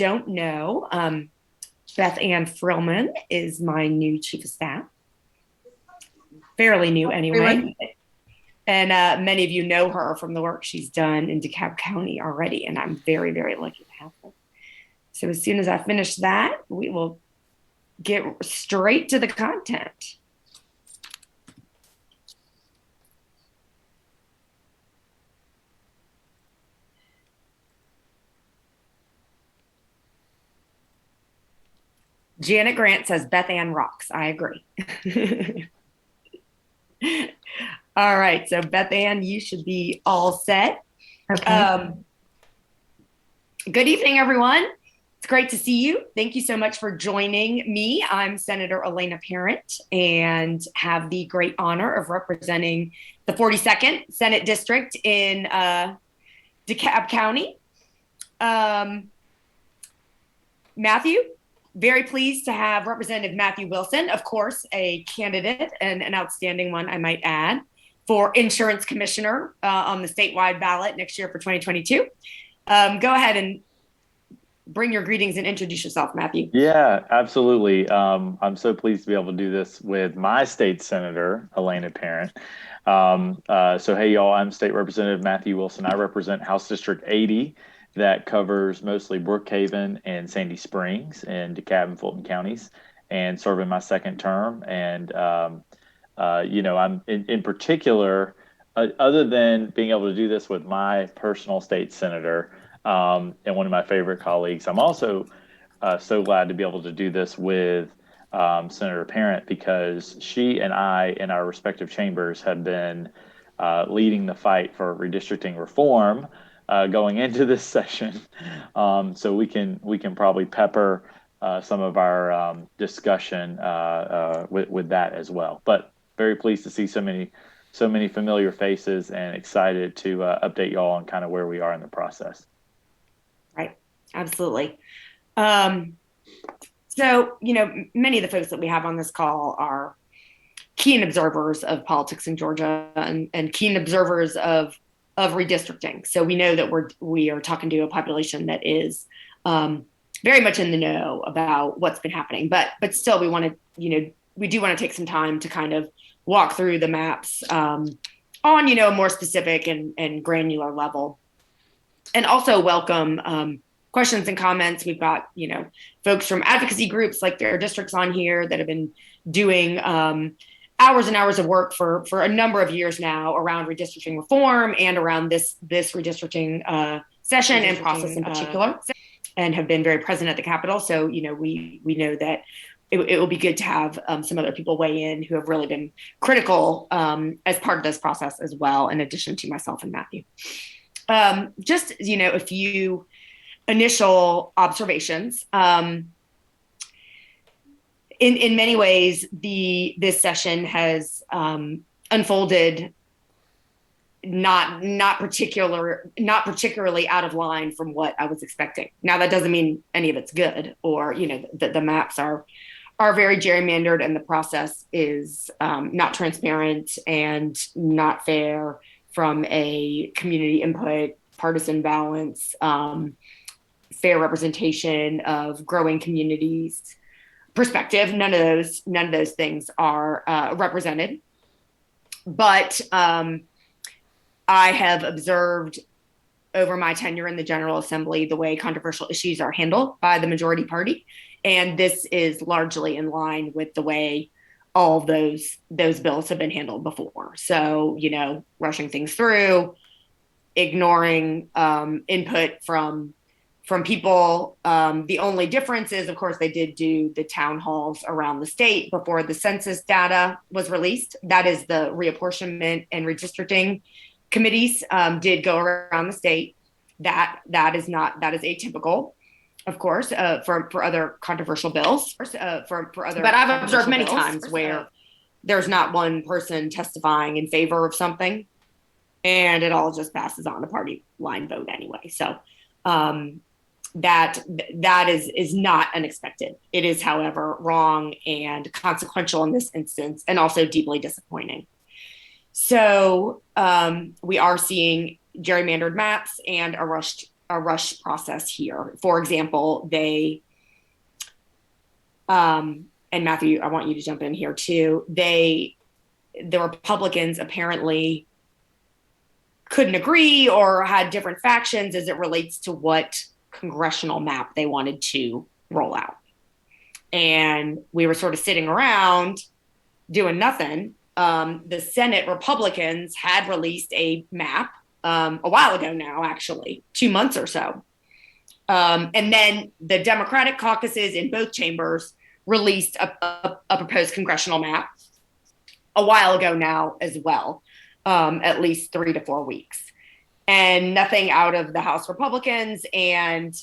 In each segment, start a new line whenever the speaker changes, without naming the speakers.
don't know, Beth Ann Frillman is my new chief of staff. Fairly new anyway. And many of you know her from the work she's done in DeKalb County already, and I'm very, very lucky to have her. So as soon as I finish that, we will get straight to the content. Janet Grant says Beth Ann rocks. I agree. All right. So Beth Ann, you should be all set.
Okay.
Good evening, everyone. It's great to see you. Thank you so much for joining me. I'm Senator Elena Parent and have the great honor of representing the 42nd Senate District in DeKalb County. Matthew, very pleased to have Representative Matthew Wilson, of course, a candidate and an outstanding one, I might add, for insurance commissioner on the statewide ballot next year for 2022. Go ahead and bring your greetings and introduce yourself, Matthew.
Yeah, absolutely. I'm so pleased to be able to do this with my state senator, Elena Parent. So, hey, y'all, I'm State Representative Matthew Wilson. I represent House District 80 that covers mostly Brookhaven and Sandy Springs in DeKalb and Fulton counties, and serving my second term. And, I'm in particular, other than being able to do this with my personal state senator, and one of my favorite colleagues. I'm also so glad to be able to do this with Senator Parent, because she and I, in our respective chambers, have been leading the fight for redistricting reform going into this session. So we can probably pepper some of our discussion with that as well. But very pleased to see so many familiar faces, and excited to update y'all on kind of where we are in the process.
Right. Absolutely. So, many of the folks that we have on this call are keen observers of politics in Georgia and keen observers of redistricting. So we know that we are talking to a population that is very much in the know about what's been happening. But still, we do want to take some time to kind of walk through the maps on a more specific and granular level. And also welcome questions and comments. We've got, folks from advocacy groups like Fair Districts on here that have been doing hours and hours of work for a number of years now around redistricting reform and around this redistricting session and process in particular, and have been very present at the Capitol. So, we know that it will be good to have some other people weigh in who have really been critical as part of this process as well, in addition to myself and Matthew. Just, a few initial observations. In many ways, this session has unfolded not particularly out of line from what I was expecting. Now, that doesn't mean any of it's good, or the maps are very gerrymandered, and the process is not transparent and not fair from a community input, partisan balance, fair representation of growing communities perspective. None of those things are represented. But I have observed over my tenure in the General Assembly the way controversial issues are handled by the majority party. And this is largely in line with the way all of those bills have been handled before. So, rushing things through, ignoring input from people. The only difference is, of course, they did do the town halls around the state before the census data was released. That is the reapportionment and redistricting committees did go around the state. That is atypical, of course, for other controversial bills. But I've observed many times where there's not one person testifying in favor of something, and it all just passes on a party line vote anyway. So that is not unexpected. It is, however, wrong and consequential in this instance, and also deeply disappointing. So we are seeing gerrymandered maps and a rushed a rush process here. For example, and Matthew, I want you to jump in here too. The Republicans apparently couldn't agree or had different factions as it relates to what congressional map they wanted to roll out. And we were sort of sitting around doing nothing. The Senate Republicans had released a map a while ago now, actually, 2 months or so. And then the Democratic caucuses in both chambers released a proposed congressional map a while ago now as well, at least 3 to 4 weeks. And nothing out of the House Republicans, and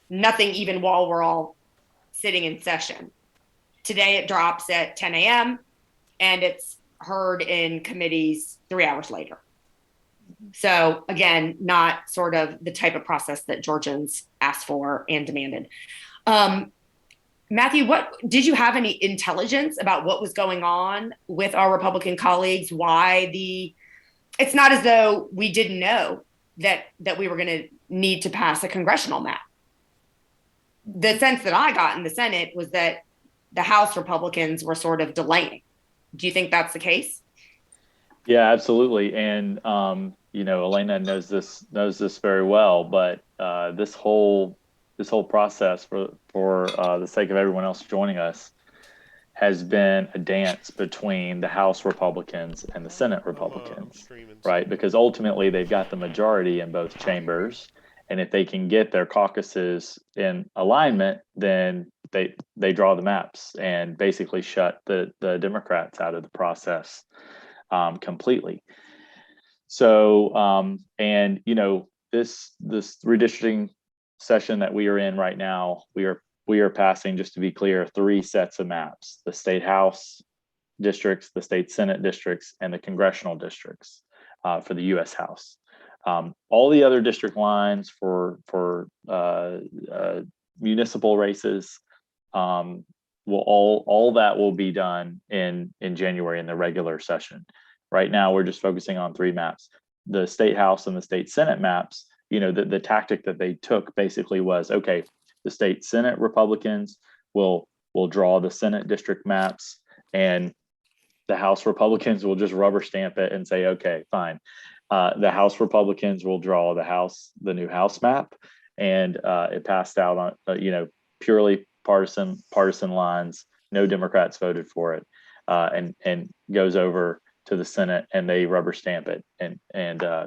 nothing even while we're all sitting in session. Today it drops at 10 a.m. and it's heard in committees 3 hours later. So again, not sort of the type of process that Georgians asked for and demanded. Matthew, did you have any intelligence about what was going on with our Republican colleagues? It's not as though we didn't know that we were going to need to pass a congressional map. The sense that I got in the Senate was that the House Republicans were sort of delaying. Do you think that's the case?
Yeah, absolutely. And Elena knows this very well, but this whole process, for the sake of everyone else joining us, has been a dance between the House Republicans and the Senate Republicans, right? Because ultimately they've got the majority in both chambers, and if they can get their caucuses in alignment, then they draw the maps and basically shut the Democrats out of the process completely. So, this redistricting session that we are in right now, we are passing, just to be clear, 3 sets of maps: the state House districts, the state Senate districts, and the congressional districts for the U.S. House. All the other district lines for municipal races, all that will be done in January in the regular session. Right now, we're just focusing on 3 maps. The state House and the state Senate maps, the tactic that they took basically was, okay, the state Senate Republicans will draw the Senate district maps, and the House Republicans will just rubber stamp it and say, okay, fine. The House Republicans will draw the new House map, and it passed out on purely partisan lines. No Democrats voted for it, and goes over to the Senate, and they rubber stamp it and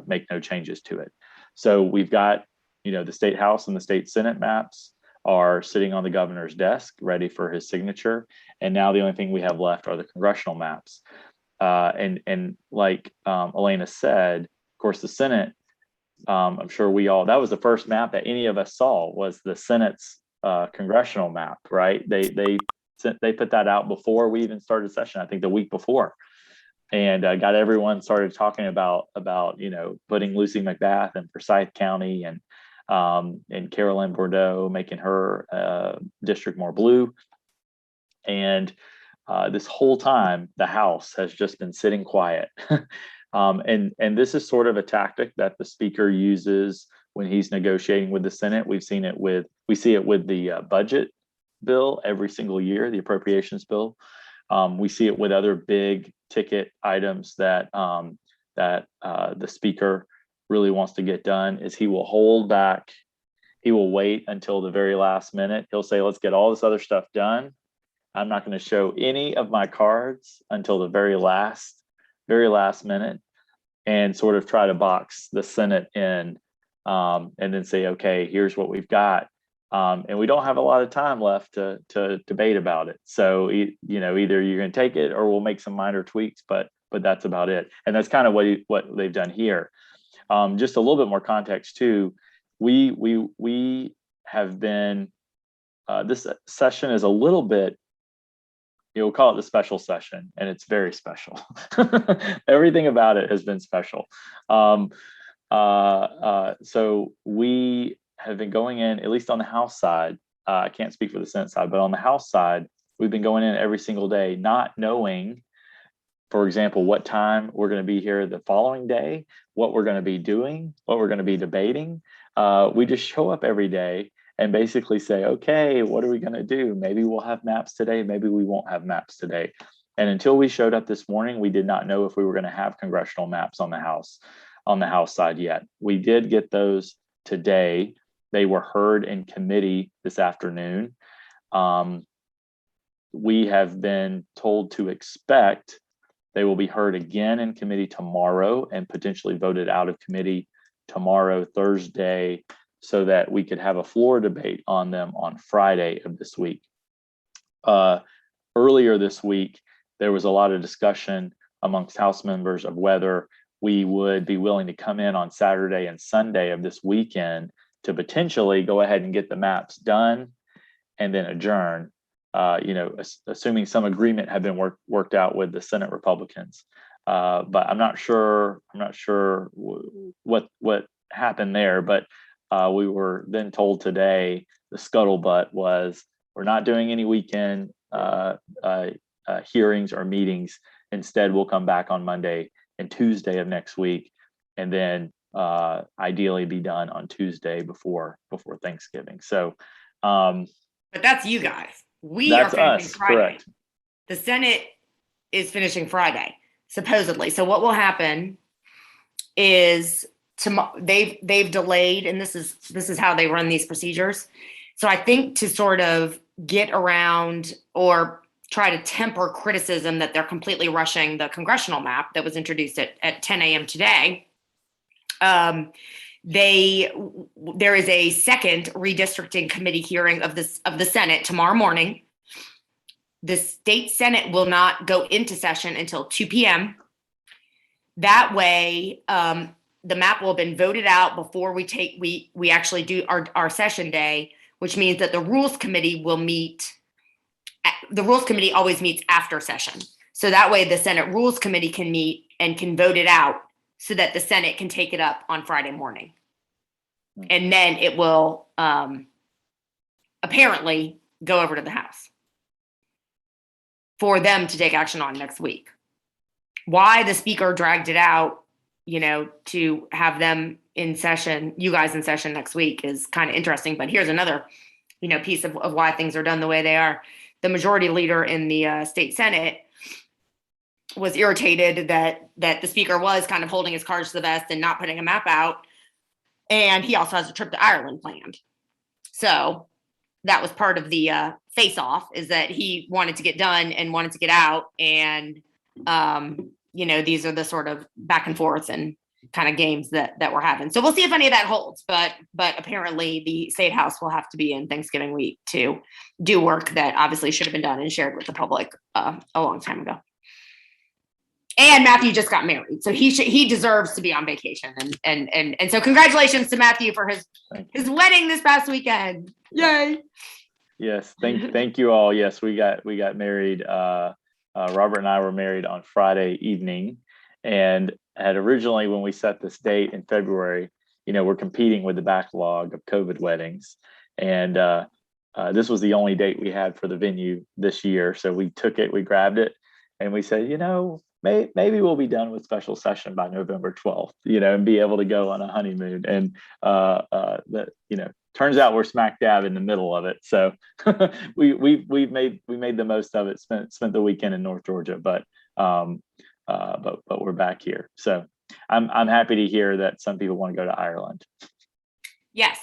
make no changes to it. So we've got the state House and the state Senate maps are sitting on the governor's desk, ready for his signature. And now the only thing we have left are the congressional maps. And like Elena said, of course, the Senate, I'm sure that was the first map that any of us saw, was the Senate's congressional map, right? They put that out before we even started session, I think the week before, and got everyone started talking about putting Lucy McBath in Forsyth County, and Carolyn Bordeaux, making her district more blue. And this whole time, the House has just been sitting quiet. And this is sort of a tactic that the Speaker uses when he's negotiating with the Senate. We see it with the budget bill every single year, the appropriations bill. We see it with other big ticket items that the Speaker really wants to get done. Is he will hold back. He will wait until the very last minute. He'll say, let's get all this other stuff done. I'm not going to show any of my cards until the very last minute, and sort of try to box the Senate in, and then say, okay, here's what we've got. And we don't have a lot of time left to debate about it. So, either you're going to take it or we'll make some minor tweaks, but that's about it. And that's kind of what they've done here. Just a little bit more context too. We have been, this session is a little bit, we'll call it the special session, and it's very special. Everything about it has been special. So we have been going in, at least on the House side. I can't speak for the Senate side, but on the House side, we've been going in every single day, not knowing, for example, what time we're going to be here the following day, what we're going to be doing, what we're going to be debating. we just show up every day and basically say, okay, what are we going to do? Maybe we'll have maps today. Maybe we won't have maps today. And until we showed up this morning, we did not know if we were going to have congressional maps on the House side yet. We did get those today. They were heard in committee this afternoon. We have been told to expect they will be heard again in committee tomorrow and potentially voted out of committee tomorrow, Thursday, so that we could have a floor debate on them on Friday of this week. Earlier this week, there was a lot of discussion amongst House members of whether we would be willing to come in on Saturday and Sunday of this weekend to potentially go ahead and get the maps done and then adjourn, assuming some agreement had been worked out with the Senate Republicans. But I'm not sure what happened there, but we were then told today the scuttlebutt was we're not doing any weekend hearings or meetings. Instead, we'll come back on Monday and Tuesday of next week, and then ideally be done on Tuesday before Thanksgiving. So,
but that's you guys. We
that's
are finishing
us,
Friday.
correct?
The Senate is finishing Friday, supposedly. So what will happen is they've delayed, and this is how they run these procedures. So I think to sort of get around or try to temper criticism that they're completely rushing the congressional map that was introduced at 10 a.m. today, there is a second redistricting committee hearing of the Senate tomorrow morning. The state Senate will not go into session until 2 p.m. That way, the map will have been voted out before we actually do our session day, which means that the Rules Committee will meet. The Rules Committee always meets after session. So that way the Senate Rules Committee can meet and can vote it out so that the Senate can take it up on Friday morning. And then it will apparently go over to the House for them to take action on next week. Why the speaker dragged it out, to have them in session, you guys in session next week, is kind of interesting. But here's another, piece of why things are done the way they are. The majority leader in the state Senate was irritated that the speaker was kind of holding his cards to the vest and not putting a map out. And he also has a trip to Ireland planned. So that was part of the face-off, is that he wanted to get done and wanted to get out. And, these are the sort of back and forth and kind of games that we're having. So we'll see if any of that holds. But apparently the state house will have to be in Thanksgiving week to do work that obviously should have been done and shared with the public a long time ago. And Matthew just got married, so he deserves to be on vacation. And so congratulations to Matthew for his wedding this past weekend. Yay!
Yes, thank you all. Yes, we got married. Robert and I were married on Friday evening, and had originally, when we set this date in February, we're competing with the backlog of COVID weddings, and this was the only date we had for the venue this year. So we took it, we grabbed it, and we said, maybe we'll be done with special session by November 12th, and be able to go on a honeymoon. And turns out we're smack dab in the middle of it. So we made the most of it. Spent the weekend in North Georgia, but we're back here. So I'm happy to hear that some people want to go to Ireland.
Yes.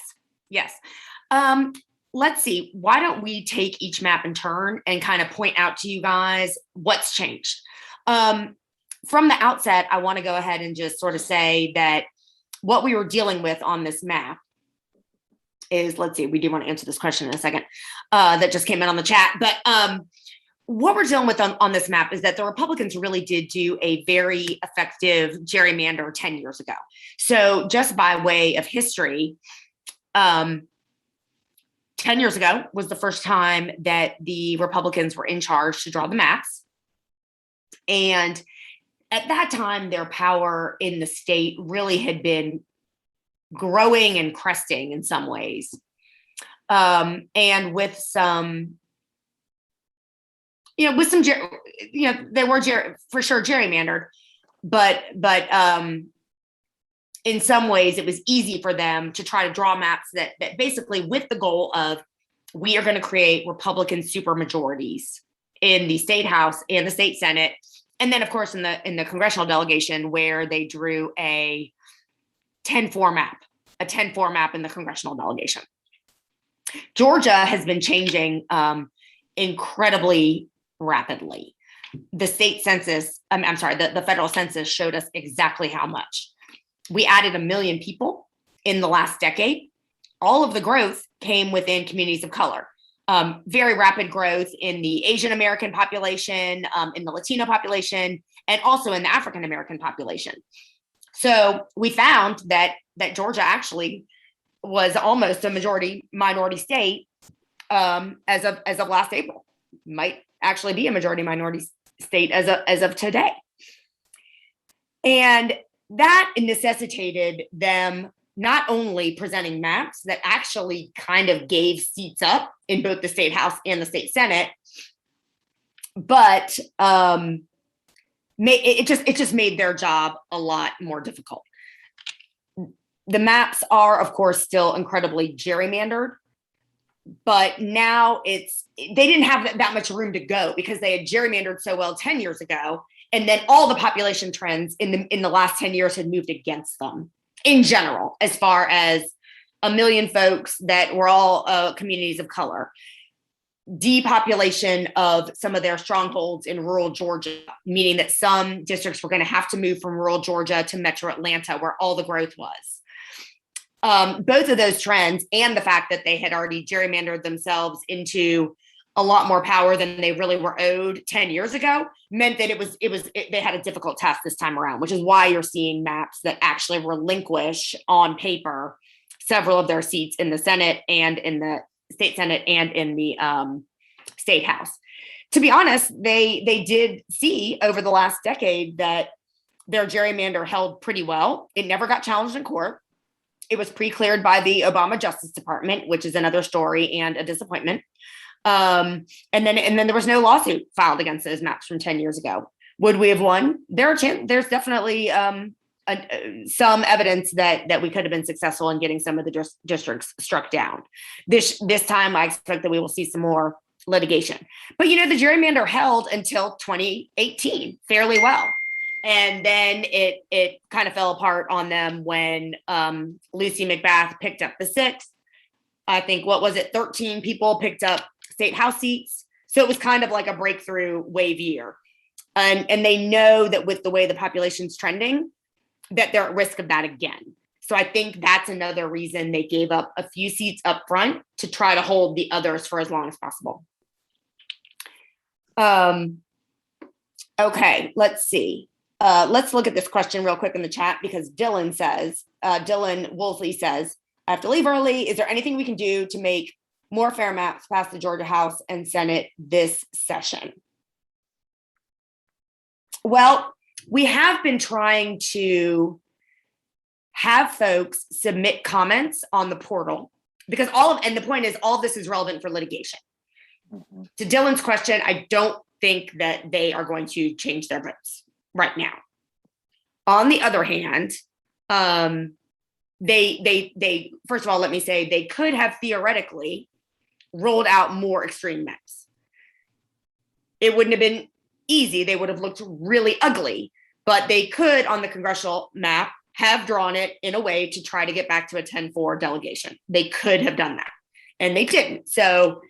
Let's see. Why don't we take each map in turn and kind of point out to you guys what's changed? From the outset, I want to go ahead and just sort of say that what we were dealing with on this map is, let's see, we do want to answer this question in a second, that just came in on the chat. But what we're dealing with on this map is that the Republicans really did do a very effective gerrymander 10 years ago. So just by way of history, 10 years ago was the first time that the Republicans were in charge to draw the maps. And at that time, their power in the state really had been growing and cresting in some ways. And with some, they were for sure gerrymandered, but in some ways, it was easy for them to try to draw maps that basically with the goal of we are going to create Republican supermajorities in the state house and the state Senate. And then, of course, in the congressional delegation, where they drew a 10-4 map in the congressional delegation. Georgia has been changing incredibly rapidly. The state census, I'm sorry, the federal census showed us exactly how much. We added 1 million people in the last decade. All of the growth came within communities of color. Very rapid growth in the Asian American population, in the Latino population, and also in the African American population. So we found that Georgia actually was almost a majority minority state as of last April. Might actually be a majority minority state as of today. And that necessitated them not only presenting maps that actually kind of gave seats up in both the state house and the state Senate, but it just made their job a lot more difficult. The maps are, of course, still incredibly gerrymandered, but now they didn't have that much room to go because they had gerrymandered so well 10 years ago. And then all the population trends in the last 10 years had moved against them in general, as far as 1 million folks that were all communities of color, depopulation of some of their strongholds in rural Georgia, meaning that some districts were going to have to move from rural Georgia to metro Atlanta, where all the growth was. Both of those trends and the fact that they had already gerrymandered themselves into a lot more power than they really were owed 10 years ago meant that they had a difficult task this time around, which is why you're seeing maps that actually relinquish on paper several of their seats in the Senate and in the state Senate and in the state house. To be honest, they did see over the last decade that their gerrymander held pretty well. It never got challenged in court. It was pre-cleared by the Obama Justice Department, which is another story and a disappointment. And then there was no lawsuit filed against those maps from 10 years ago. Would we have won? There's definitely some evidence that we could have been successful in getting some of the districts struck down. This time, I expect that we will see some more litigation. But the gerrymander held until 2018 fairly well. And then it kind of fell apart on them when Lucy McBath picked up the 6th. I think, 13 people picked up state house seats. So it was kind of like a breakthrough wave year. And they know that with the way the population's trending, that they're at risk of that again. So I think that's another reason they gave up a few seats up front to try to hold the others for as long as possible. Okay, let's see. Let's look at this question real quick in the chat because Dylan Wolseley says, I have to leave early. Is there anything we can do to make more fair maps pass the Georgia House and Senate this session? Well, we have been trying to have folks submit comments on the portal because and the point is all of this is relevant for litigation. Mm-hmm. To Dylan's question, I don't think that they are going to change their votes right now. On the other hand, they first of all, let me say they could have theoretically rolled out more extreme maps. It wouldn't have been easy. They would have looked really ugly, but they could on the congressional map have drawn it in a way to try to get back to a 10-4 delegation. They could have done that and they didn't. So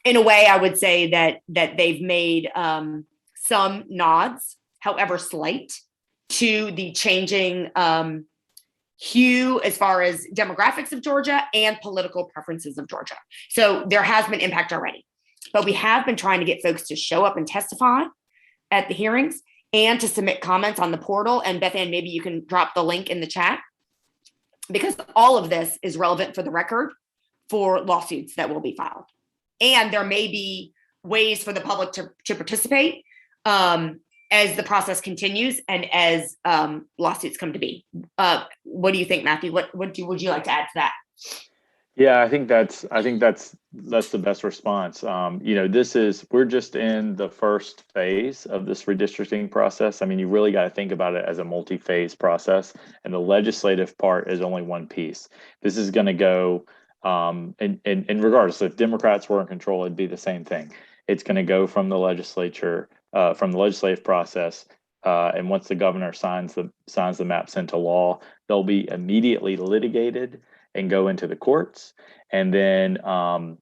in a way, I would say that they've made some nods, however slight, to the changing hue as far as demographics of Georgia and political preferences of Georgia. So there has been impact already, but we have been trying to get folks to show up and testify at the hearings and to submit comments on the portal. And Beth Ann, maybe you can drop the link in the chat because all of this is relevant for the record for lawsuits that will be filed. And there may be ways for the public to participate as the process continues and as lawsuits come to be. What do you think, Matthew? What would you like to add to that?
Yeah, I think that's the best response. We're just in the first phase of this redistricting process. I mean, you really got to think about it as a multi-phase process, and the legislative part is only one piece. This is going to go, and regardless, if Democrats were in control, it'd be the same thing. It's going to go from the legislature, from the legislative process, and once the governor signs the maps into law, they'll be immediately litigated and go into the courts. And then, I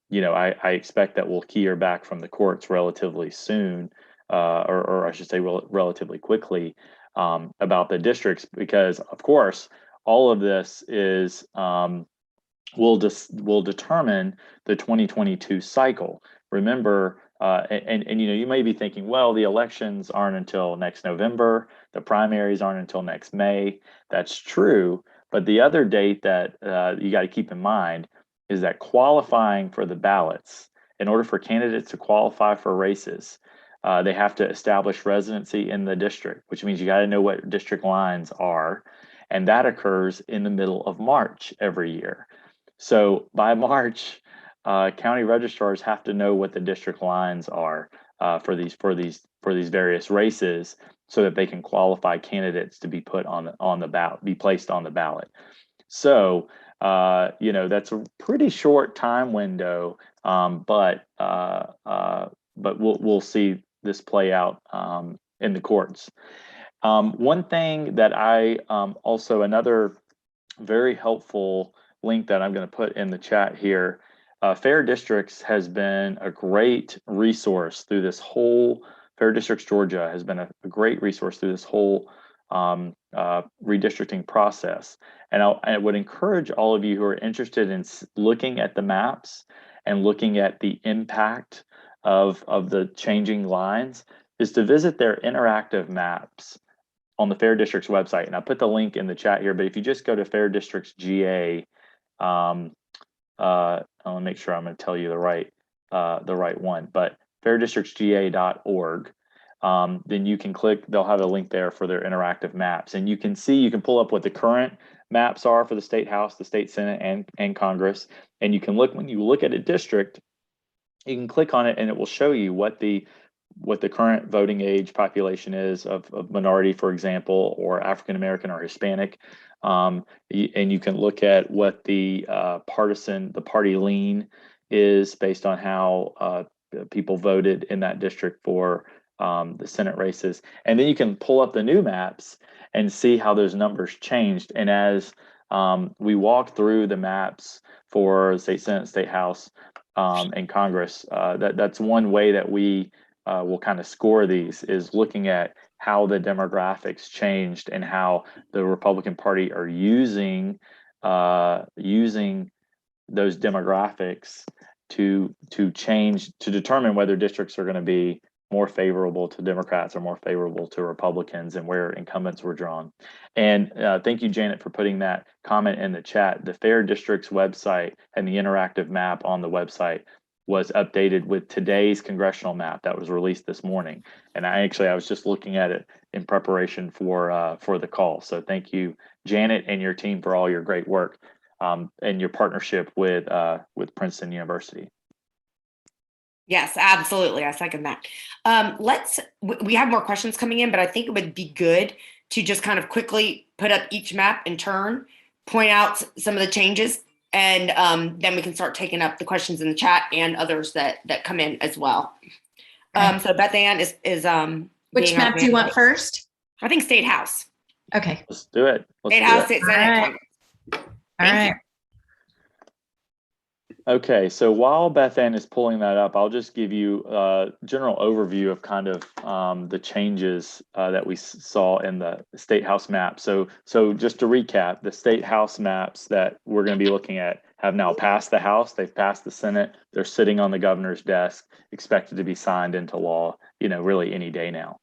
expect that we'll hear back from the courts relatively soon, or I should say, relatively quickly, about the districts, because of course, all of this is will determine the 2022 cycle. Remember, and you may be thinking, well, the elections aren't until next November, the primaries aren't until next May. That's true, but the other date that you got to keep in mind is that qualifying for the ballots, in order for candidates to qualify for races, they have to establish residency in the district, which means you got to know what district lines are, and that occurs in the middle of March every year. So by March, county registrars have to know what the district lines are for these various races, so that they can qualify candidates to be put on the ballot, be placed on the ballot. So that's a pretty short time window, but we'll see this play out in the courts. One thing that also another very helpful link that I'm going to put in the chat here. Fair Districts has been a great resource through this whole, Fair Districts Georgia has been a great resource through this whole redistricting process. And I would encourage all of you who are interested in looking at the maps and looking at the impact of the changing lines is to visit their interactive maps on the Fair Districts website. And I put the link in the chat here, but if you just go to Fair Districts GA, I want to make sure I'm going to tell you the right one, but fairdistrictsga.org. Then you can click, they'll have a link there for their interactive maps, and you can pull up what the current maps are for the state house, the state senate, and Congress. And you can look, when you look at a district, you can click on it and it will show you what the current voting age population is of minority, for example, or African American or Hispanic. And you can look at what the party lean is based on how people voted in that district for the Senate races. And then you can pull up the new maps and see how those numbers changed. And as we walk through the maps for state Senate, state house, and Congress, that's one way that we will kind of score these, is looking at how the demographics changed and how the Republican Party are using those demographics to determine whether districts are going to be more favorable to Democrats or more favorable to Republicans, and where incumbents were drawn. And thank you, Janet, for putting that comment in the chat. The Fair Districts website and the interactive map on the website was updated with today's congressional map that was released this morning. And I was just looking at it in preparation for the call. So thank you, Janet, and your team, for all your great work and your partnership with Princeton University.
Yes, absolutely. I second that. We have more questions coming in, but I think it would be good to just kind of quickly put up each map in turn, point out some of the changes, and then we can start taking up the questions in the chat and others that come in as well. So Beth Ann is
which map do you want first?
I think State House.
Okay.
Let's do it.
State House, State Senate.
All right.
Okay, so while Beth Ann is pulling that up, I'll just give you a general overview of kind of the changes that we saw in the State House map. So just to recap, the State House maps that we're going to be looking at have now passed the House, they've passed the Senate, they're sitting on the governor's desk, expected to be signed into law, really any day now.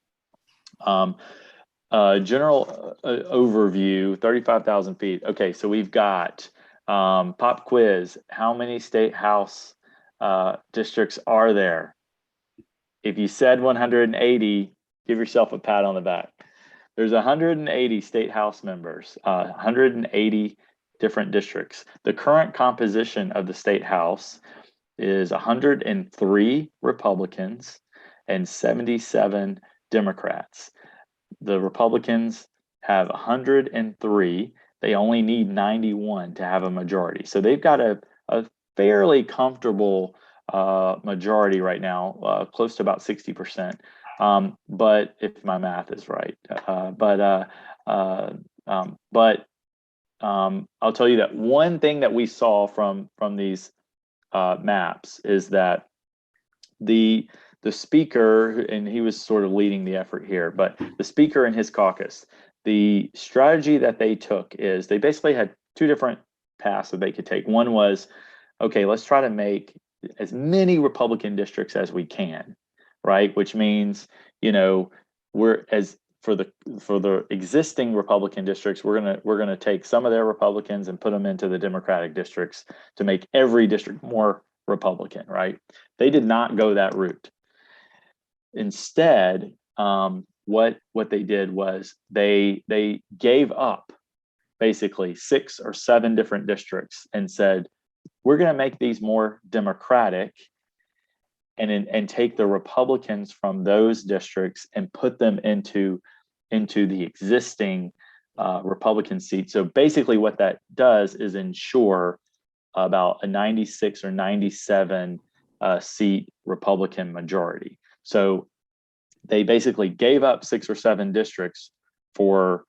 General overview, 35,000 feet. Okay, so we've got pop quiz. How many state house districts are there? If you said 180, give yourself a pat on the back. There's 180 state house members, 180 different districts. The current composition of the state house is 103 Republicans and 77 Democrats. The Republicans have 103. They only need 91 to have a majority. So they've got a fairly comfortable majority right now, close to about 60%. But if my math is right, I'll tell you that one thing that we saw from these maps is that the speaker, and he was sort of leading the effort here, but the speaker and his caucus, the strategy that they took is they basically had two different paths that they could take. One was, okay, let's try to make as many Republican districts as we can, right? Which means, we're as for the existing Republican districts, we're gonna take some of their Republicans and put them into the Democratic districts to make every district more Republican, right? They did not go that route. Instead, what they did was they gave up basically 6 or 7 different districts and said, we're going to make these more Democratic and take the Republicans from those districts and put them into the existing Republican seats. So basically what that does is ensure about a 96 or 97 seat Republican majority. So they basically gave up 6 or 7 districts for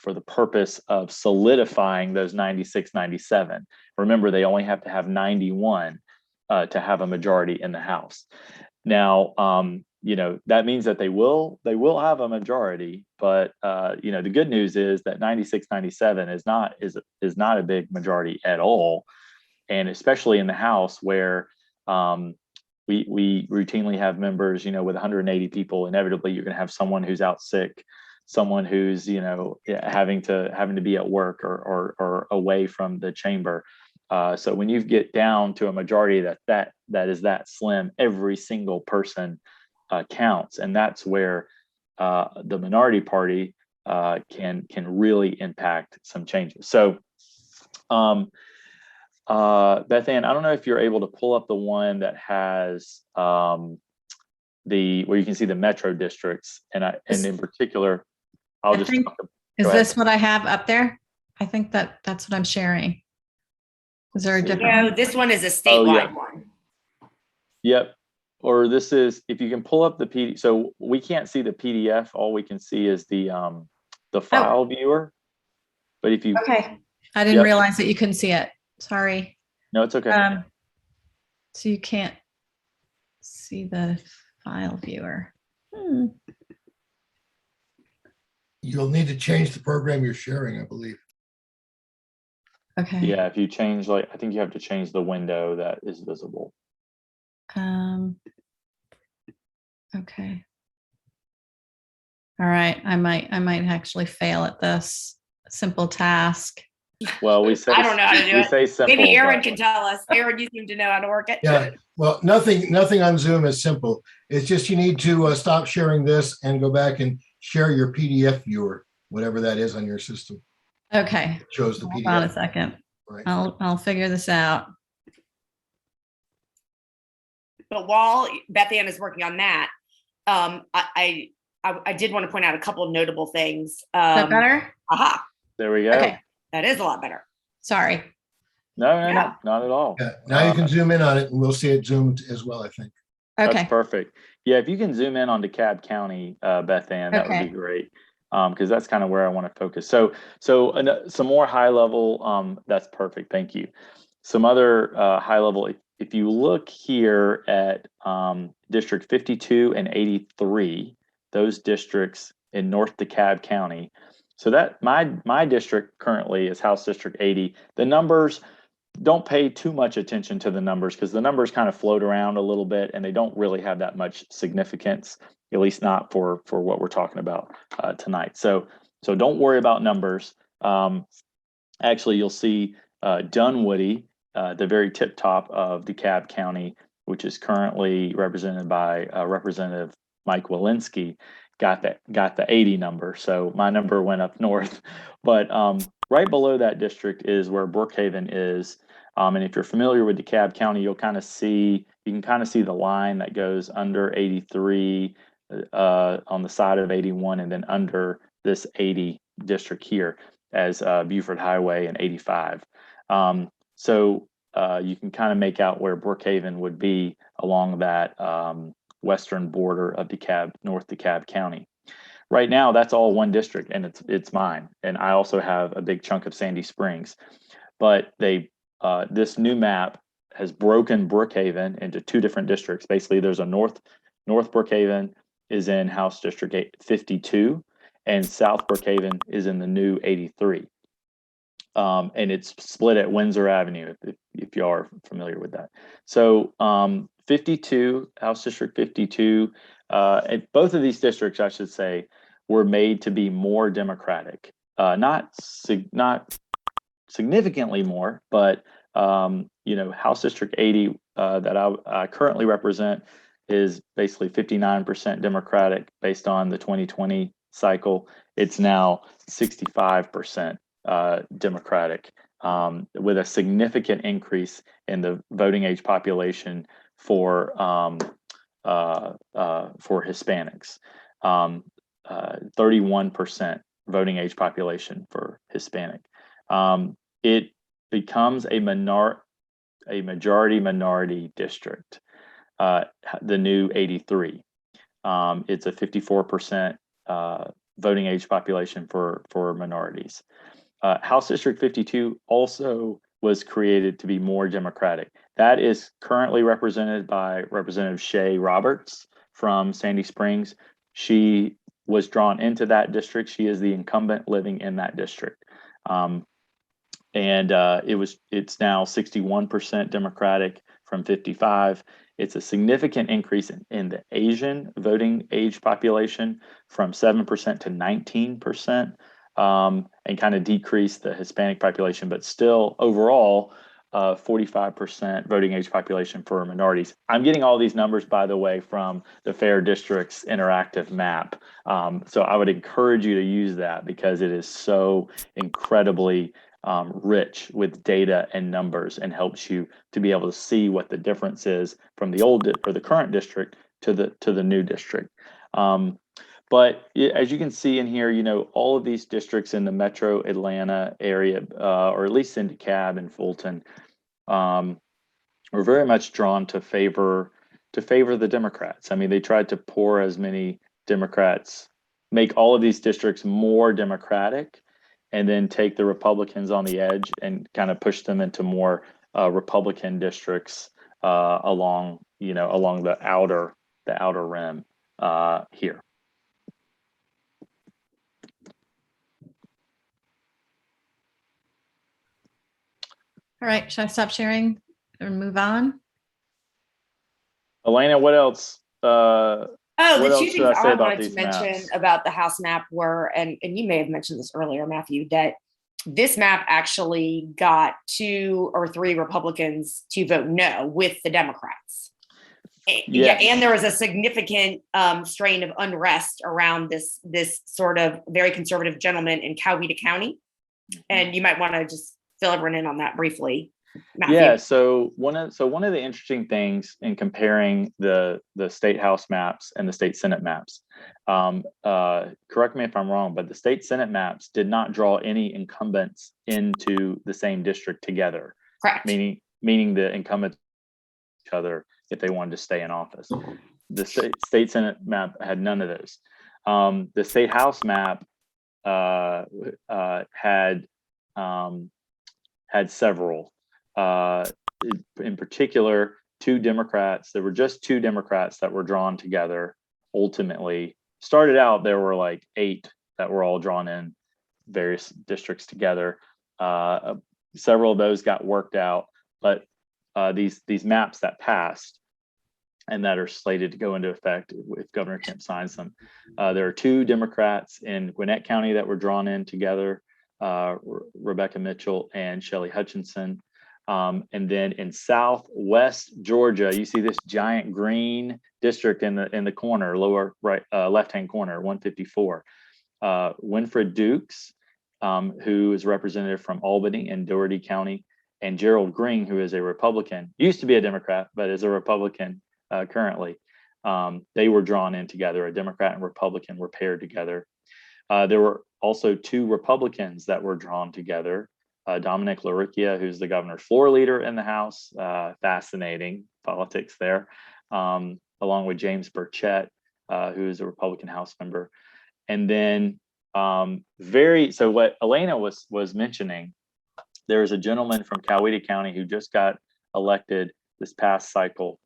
the purpose of solidifying those 96, 97. Remember, they only have to have 91 to have a majority in the House. Now, that means that they will have a majority, but the good news is that 96, 97 is not a big majority at all, and especially in the House where we routinely have members, with 180 people. Inevitably, you're going to have someone who's out sick, someone who's having to be at work or away from the chamber. So when you get down to a majority that is that slim, every single person counts, and that's where the minority party can really impact some changes. So, Beth Ann, I don't know if you're able to pull up the one that has where you can see the metro districts, and in particular,
Is this what I have up there? I think that's what I'm sharing. Is there a different?
No, this one is a statewide one.
Yep. Or this is, if you can pull up the PDF. So we can't see the PDF. All we can see is the file viewer. But if you
I didn't realize that you couldn't see it. Sorry.
No, it's okay.
So you can't see the file viewer.
You'll need to change the program you're sharing, I believe.
Okay.
Yeah, if you change, I think you have to change the window that is visible.
Okay. All right. I might actually fail at this simple task.
Well, we say
I don't know how to do it.
Say simple,
maybe Aaron can tell us. Aaron, you seem to know how to work it.
Yeah. Well, nothing on Zoom is simple. It's just you need to stop sharing this and go back and share your PDF viewer, whatever that is on your system.
Okay.
It shows the PDF.
Hold on a second.
Right.
I'll figure this out.
But while Beth Ann is working on that, I did want to point out a couple of notable things. Is
that better?
Aha.
There we go.
Okay.
That is a lot better.
Sorry.
No, not at all.
Yeah. Now you can zoom in on it, and we'll see it zoomed as well, I think.
Okay.
That's perfect. Yeah, if you can zoom in on DeKalb County, Beth Ann, that would be great, because that's kind of where I want to focus. So some more high level. That's perfect. Thank you. Some other high level. If you look here at District 52 and 83, those districts in North DeKalb County. So that my district currently is House District 80. The numbers, don't pay too much attention to the numbers because the numbers kind of float around a little bit and they don't really have that much significance, at least not for what we're talking about tonight. So don't worry about numbers. Actually, you'll see Dunwoody, the very tip top of DeKalb County, which is currently represented by Representative Mike Walensky. got the 80 number. So my number went up north, but right below that district is where Brookhaven is. And if you're familiar with DeKalb County, you can kind of see the line that goes under 83 on the side of 81, and then under this 80 district here as Buford Highway and 85. So you can kind of make out where Brookhaven would be along that western border of North DeKalb County. Right now, that's all one district, and it's mine. And I also have a big chunk of Sandy Springs. But this new map has broken Brookhaven into two different districts. Basically, there's a North Brookhaven is in House District 52, and South Brookhaven is in the new 83. And it's split at Windsor Avenue, if you are familiar with that. So 52, House District 52, and both of these districts, I should say, were made to be more Democratic. Not significantly more, but House District 80 that I currently represent is basically 59% Democratic based on the 2020 cycle. It's now 65% Democratic, with a significant increase in the voting age population for Hispanics. 31% voting age population for Hispanic. It becomes a majority minority district. The new 83. It's a 54% voting age population for minorities. House District 52 also was created to be more Democratic. That is currently represented by Representative Shay Roberts from Sandy Springs. She was drawn into that district. She is the incumbent living in that district. It's now 61% Democratic from 55. It's a significant increase in the Asian voting age population from 7% to 19%, and kind of decrease the Hispanic population, but still overall 45% voting age population for minorities. I'm getting all these numbers, by the way, from the Fair Districts interactive map. So I would encourage you to use that because it is so incredibly rich with data and numbers, and helps you to be able to see what the difference is from the old or the current district to the new district. But as you can see in here, all of these districts in the Metro Atlanta area, or at least in DeKalb and Fulton, were very much drawn to favor the Democrats. I mean, they tried to pour as many Democrats, make all of these districts more Democratic, and then take the Republicans on the edge and kind of push them into more Republican districts along the outer rim here.
All right, should I stop sharing and move on?
Elena, what else?
The two things I wanted to mention
maps
about the House map were, and you may have mentioned this earlier, Matthew, that this map actually got 2 or 3 Republicans to vote no with the Democrats. Yes. Yeah, and there was a significant strain of unrest around this sort of very conservative gentleman in Coweta County. And you might want to just fill everyone in on that briefly, Matthew.
Yeah, so one of the interesting things in comparing the state house maps and the state senate maps, correct me if I'm wrong, but the state senate maps did not draw any incumbents into the same district together.
Correct.
Meaning the incumbents each other if they wanted to stay in office. The state senate map had none of those. The state house map had several. In particular, 2 Democrats. There were just 2 Democrats that were drawn together. Ultimately, started out there were like 8 that were all drawn in various districts together. Several of those got worked out, but these maps that passed and that are slated to go into effect if Governor Kemp signs them, there are 2 Democrats in Gwinnett County that were drawn in together. Rebecca Mitchell and Shelley Hutchinson. And then in southwest Georgia, you see this giant green district in the corner, lower right, left-hand corner, 154. Winfred Dukes, who is representative from Albany and Dougherty County, and Gerald Green, who is a Republican, used to be a Democrat, but is a Republican currently. They were drawn in together. A Democrat and Republican were paired together. There were also 2 Republicans that were drawn together. Dominic LaRicchia, who's the governor's floor leader in the House, fascinating politics there, along with James Burchett, who is a Republican House member. And then so what Elena was mentioning, there is a gentleman from Coweta County who just got elected this past cycle.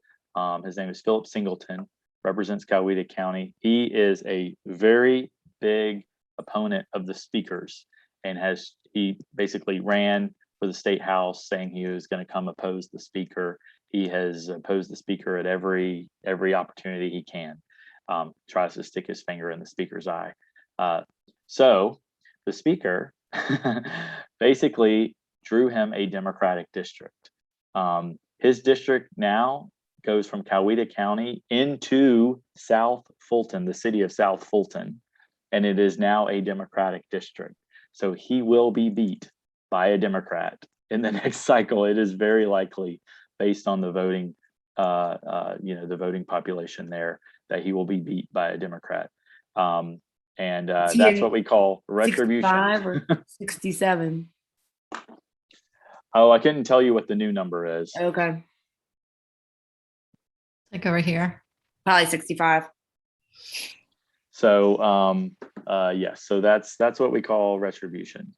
His name is Phillip Singleton, represents Coweta County. He is a very big opponent of the speakers, and he basically ran for the state house saying he was going to come oppose the speaker. He has opposed the speaker at every opportunity he can. Tries to stick his finger in the speaker's eye. So the speaker basically drew him a Democratic district. His district now goes from Coweta County into South Fulton, the city of South Fulton, and it is now a Democratic district. So he will be beat by a Democrat in the next cycle. It is very likely, based on the voting, the voting population there, that he will be beat by a Democrat. That's what we call retribution.
65 or 67.
Oh, I couldn't tell you what the new number is.
Okay.
Like over here.
Probably 65.
So yes, so that's what we call retribution.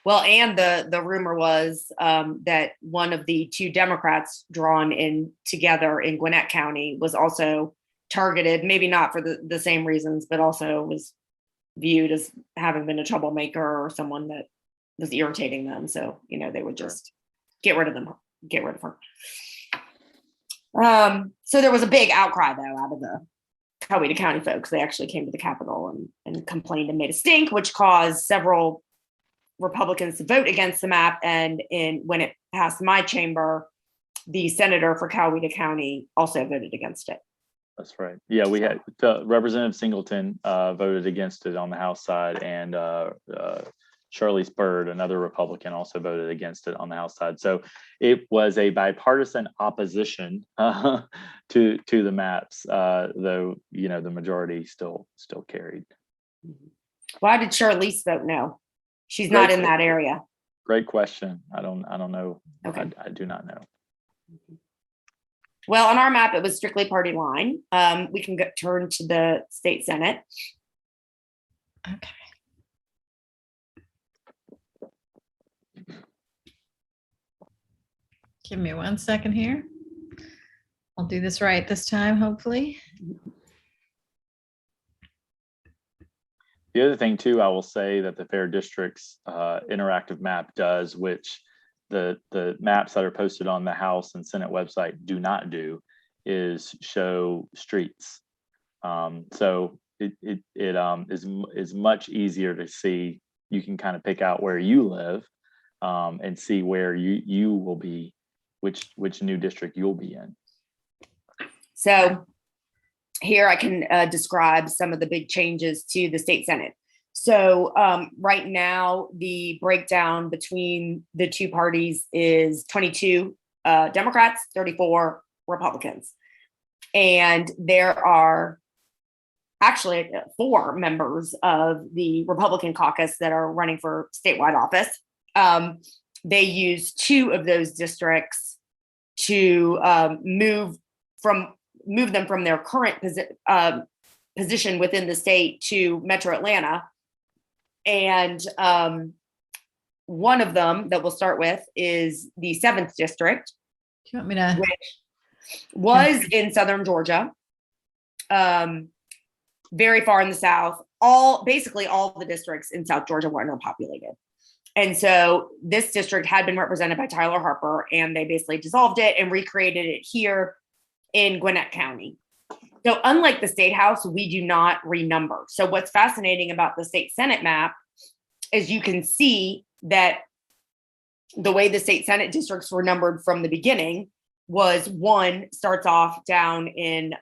Well, and the rumor was that one of the 2 Democrats drawn in together in Gwinnett County was also targeted, maybe not for the same reasons, but also was viewed as having been a troublemaker or someone that was irritating them. So, they would just get rid of her. So there was a big outcry, though, out of the Coweta County folks. They actually came to the Capitol and complained and made a stink, which caused several Republicans to vote against the map. And when it passed my chamber, the senator for Coweta County also voted against it.
That's right. Yeah, we had Representative Singleton voted against it on the House side, and Charlie Spurd, another Republican, also voted against it on the House side. So it was a bipartisan opposition to the maps, though the majority still carried.
Why did Charlize vote no? She's not in that area.
Great question. I don't know.
Okay.
I do not know.
Well, on our map, it was strictly party line. We can turn to the state Senate.
Okay. Give me 1 second here. I'll do this right this time, hopefully.
The other thing too, I will say that the Fair Districts interactive map does, which the maps that are posted on the House and Senate website do not do, is show streets. So it is much easier to see. You can kind of pick out where you live and see where you will be, which new district you'll be in.
So here I can describe some of the big changes to the state Senate. So right now, the breakdown between the 2 parties is 22 Democrats, 34 Republicans. And there are actually 4 members of the Republican caucus that are running for statewide office. They use 2 of those districts to move them from their current position within the state to Metro Atlanta. And one of them that we'll start with is the 7th district.
Do you want me to?
Which was in southern Georgia, very far in the south. Basically all the districts in South Georgia were underpopulated. And so this district had been represented by Tyler Harper, and they basically dissolved it and recreated it here in Gwinnett County. So unlike the state house, we do not renumber. So what's fascinating about the state Senate map is you can see that the way the state Senate districts were numbered from the beginning was 1 starts off down in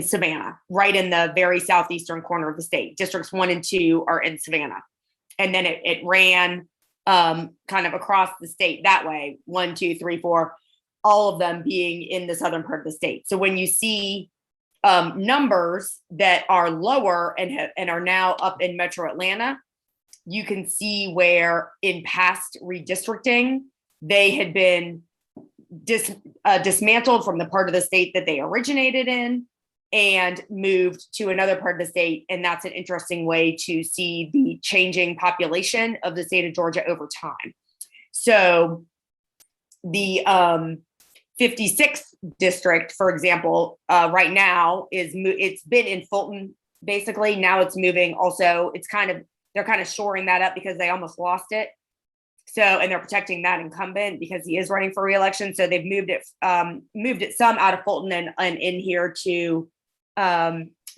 Savannah, right in the very southeastern corner of the state. Districts 1 and 2 are in Savannah. And then it ran kind of across the state that way, 1, 2, 3, 4, all of them being in the southern part of the state. So when you see numbers that are lower and are now up in Metro Atlanta, you can see where in past redistricting, they had been dismantled from the part of the state that they originated in and moved to another part of the state. And that's an interesting way to see the changing population of the state of Georgia over time. So the 56th district, for example, right now it's been in Fulton, basically. Now it's moving also. They're kind of shoring that up because they almost lost it. So, and they're protecting that incumbent because he is running for re-election. So they've moved it some out of Fulton and in here to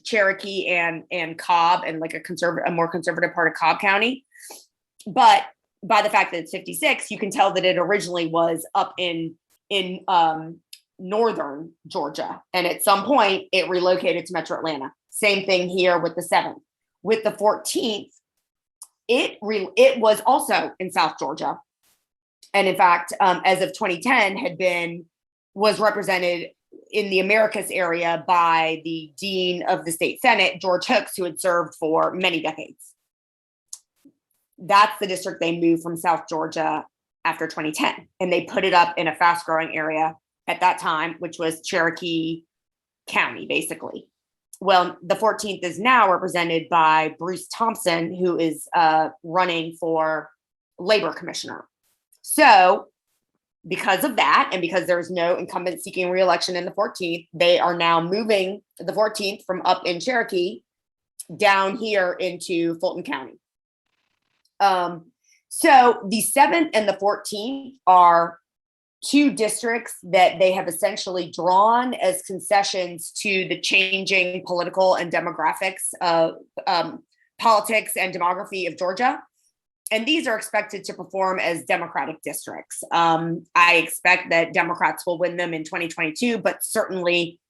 Cherokee and Cobb and like a more conservative part of Cobb County. But by the fact that it's 56, you can tell that it originally was up in northern Georgia. And at some point it relocated to Metro Atlanta. Same thing here with the 7th. With the 14th, it was also in South Georgia. And in fact, as of 2010 was represented in the Americus area by the Dean of the State Senate, George Hooks, who had served for many decades. That's the district they moved from South Georgia after 2010. And they put it up in a fast growing area at that time, which was Cherokee County, basically. Well, the 14th is now represented by Bruce Thompson, who is running for labor commissioner. So because of that, and because there's no incumbent seeking re-election in the 14th, they are now moving the 14th from up in Cherokee down here into Fulton County. So the 7th and the 14th are 2 districts that they have essentially drawn as concessions to the changing political and demographics of politics and demography of Georgia. And these are expected to perform as Democratic districts. I expect that Democrats will win them in 2022, but certainly,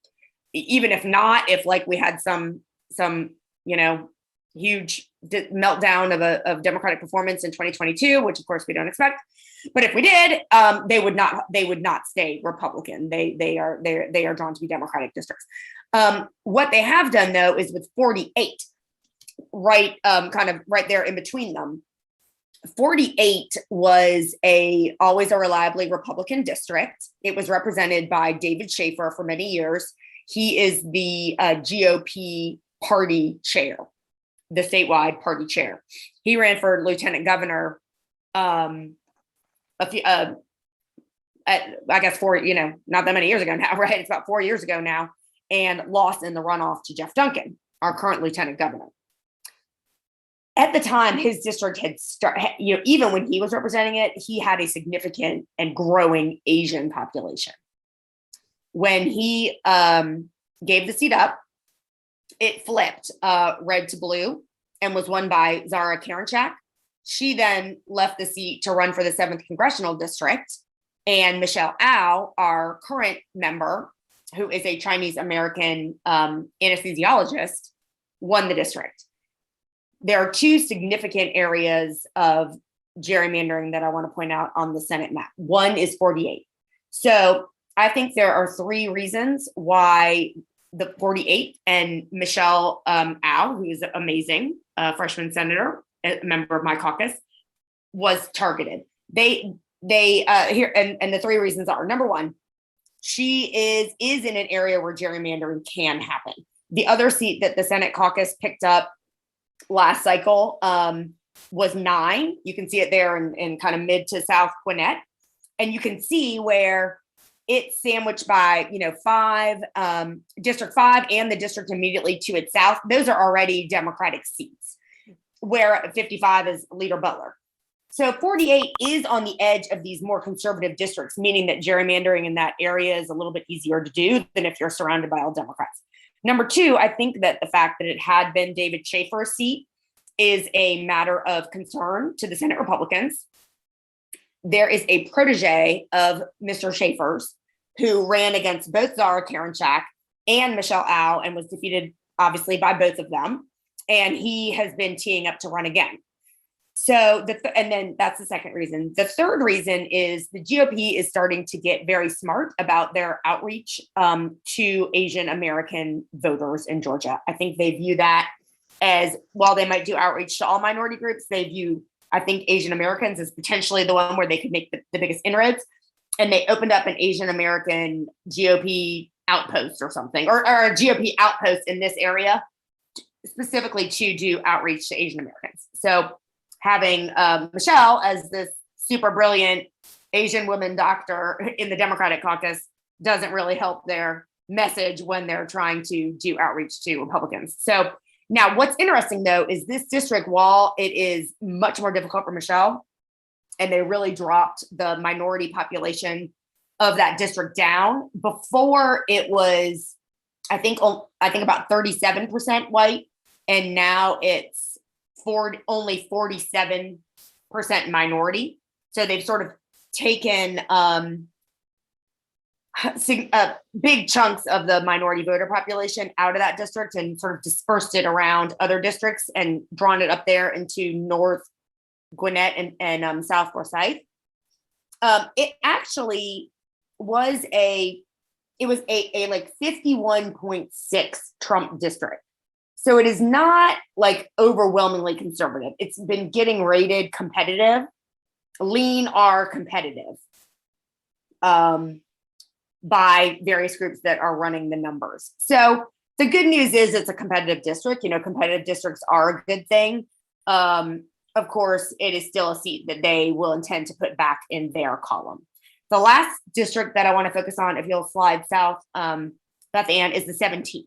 even if not, if like we had some huge meltdown of Democratic performance in 2022, which of course we don't expect. But if we did, they would not stay Republican. They are drawn to be Democratic districts. What they have done though is with 48, kind of right there in between them. 48 was always a reliably Republican district. It was represented by David Schaefer for many years. He is the GOP party chair, the statewide party chair. He ran for lieutenant governor I guess not that many years ago now, right? It's about 4 years ago now, and lost in the runoff to Jeff Duncan, our current lieutenant governor. At the time, his district had started, even when he was representing it, he had a significant and growing Asian population. When he gave the seat up, it flipped red to blue and was won by Zara Karenchak. She then left the seat to run for the 7th Congressional District. And Michelle Au, our current member, who is a Chinese American anesthesiologist, won the district. There are 2 significant areas of gerrymandering that I want to point out on the Senate map. One is 48. So I think there are 3 reasons why the 48th and Michelle Au, who is amazing, freshman senator, a member of my caucus, was targeted. They here and the 3 reasons are: number 1, she is in an area where gerrymandering can happen. The other seat that the Senate caucus picked up last cycle was 9. You can see it there in kind of mid to South Gwinnett, and you can see where it's sandwiched by 5, District 5 and the district immediately to its south. Those are already Democratic seats, where 55 is Leader Butler. So 48 is on the edge of these more conservative districts, meaning that gerrymandering in that area is a little bit easier to do than if you're surrounded by all Democrats. Number 2, I think that the fact that it had been David Schaefer's seat is a matter of concern to the Senate Republicans. there is a protege of Mr. Schaefer's who ran against both Zara Karenchak and Michelle Au and was defeated, obviously, by both of them. And he has been teeing up to run again. So, and then that's the second reason. The third reason is the GOP is starting to get very smart about their outreach to Asian American voters in Georgia. I think they view that as, while they might do outreach to all minority groups, they view, I think, Asian Americans as potentially the one where they could make the biggest inroads. And they opened up an Asian American GOP outpost or something, or a GOP outpost in this area, specifically to do outreach to Asian Americans. So having Michelle as this super brilliant Asian woman doctor in the Democratic caucus doesn't really help their message when they're trying to do outreach to Republicans. So now what's interesting, though, is this district, while it is much more difficult for Michelle, and they really dropped the minority population of that district down. Before it was, I think about 37% white, and now it's only 47% minority. So they've sort of taken big chunks of the minority voter population out of that district and sort of dispersed it around other districts and drawn it up there into North Gwinnett and South Forsyth. It actually was a like 51.6 Trump district. So it is not like overwhelmingly conservative. It's been getting rated competitive. Lean are competitive by various groups that are running the numbers. So the good news is it's a competitive district. You know, competitive districts are a good thing. Of course, it is still a seat that they will intend to put back in their column. The last district that I want to focus on, if you'll slide south, Beth Ann, is the 17th.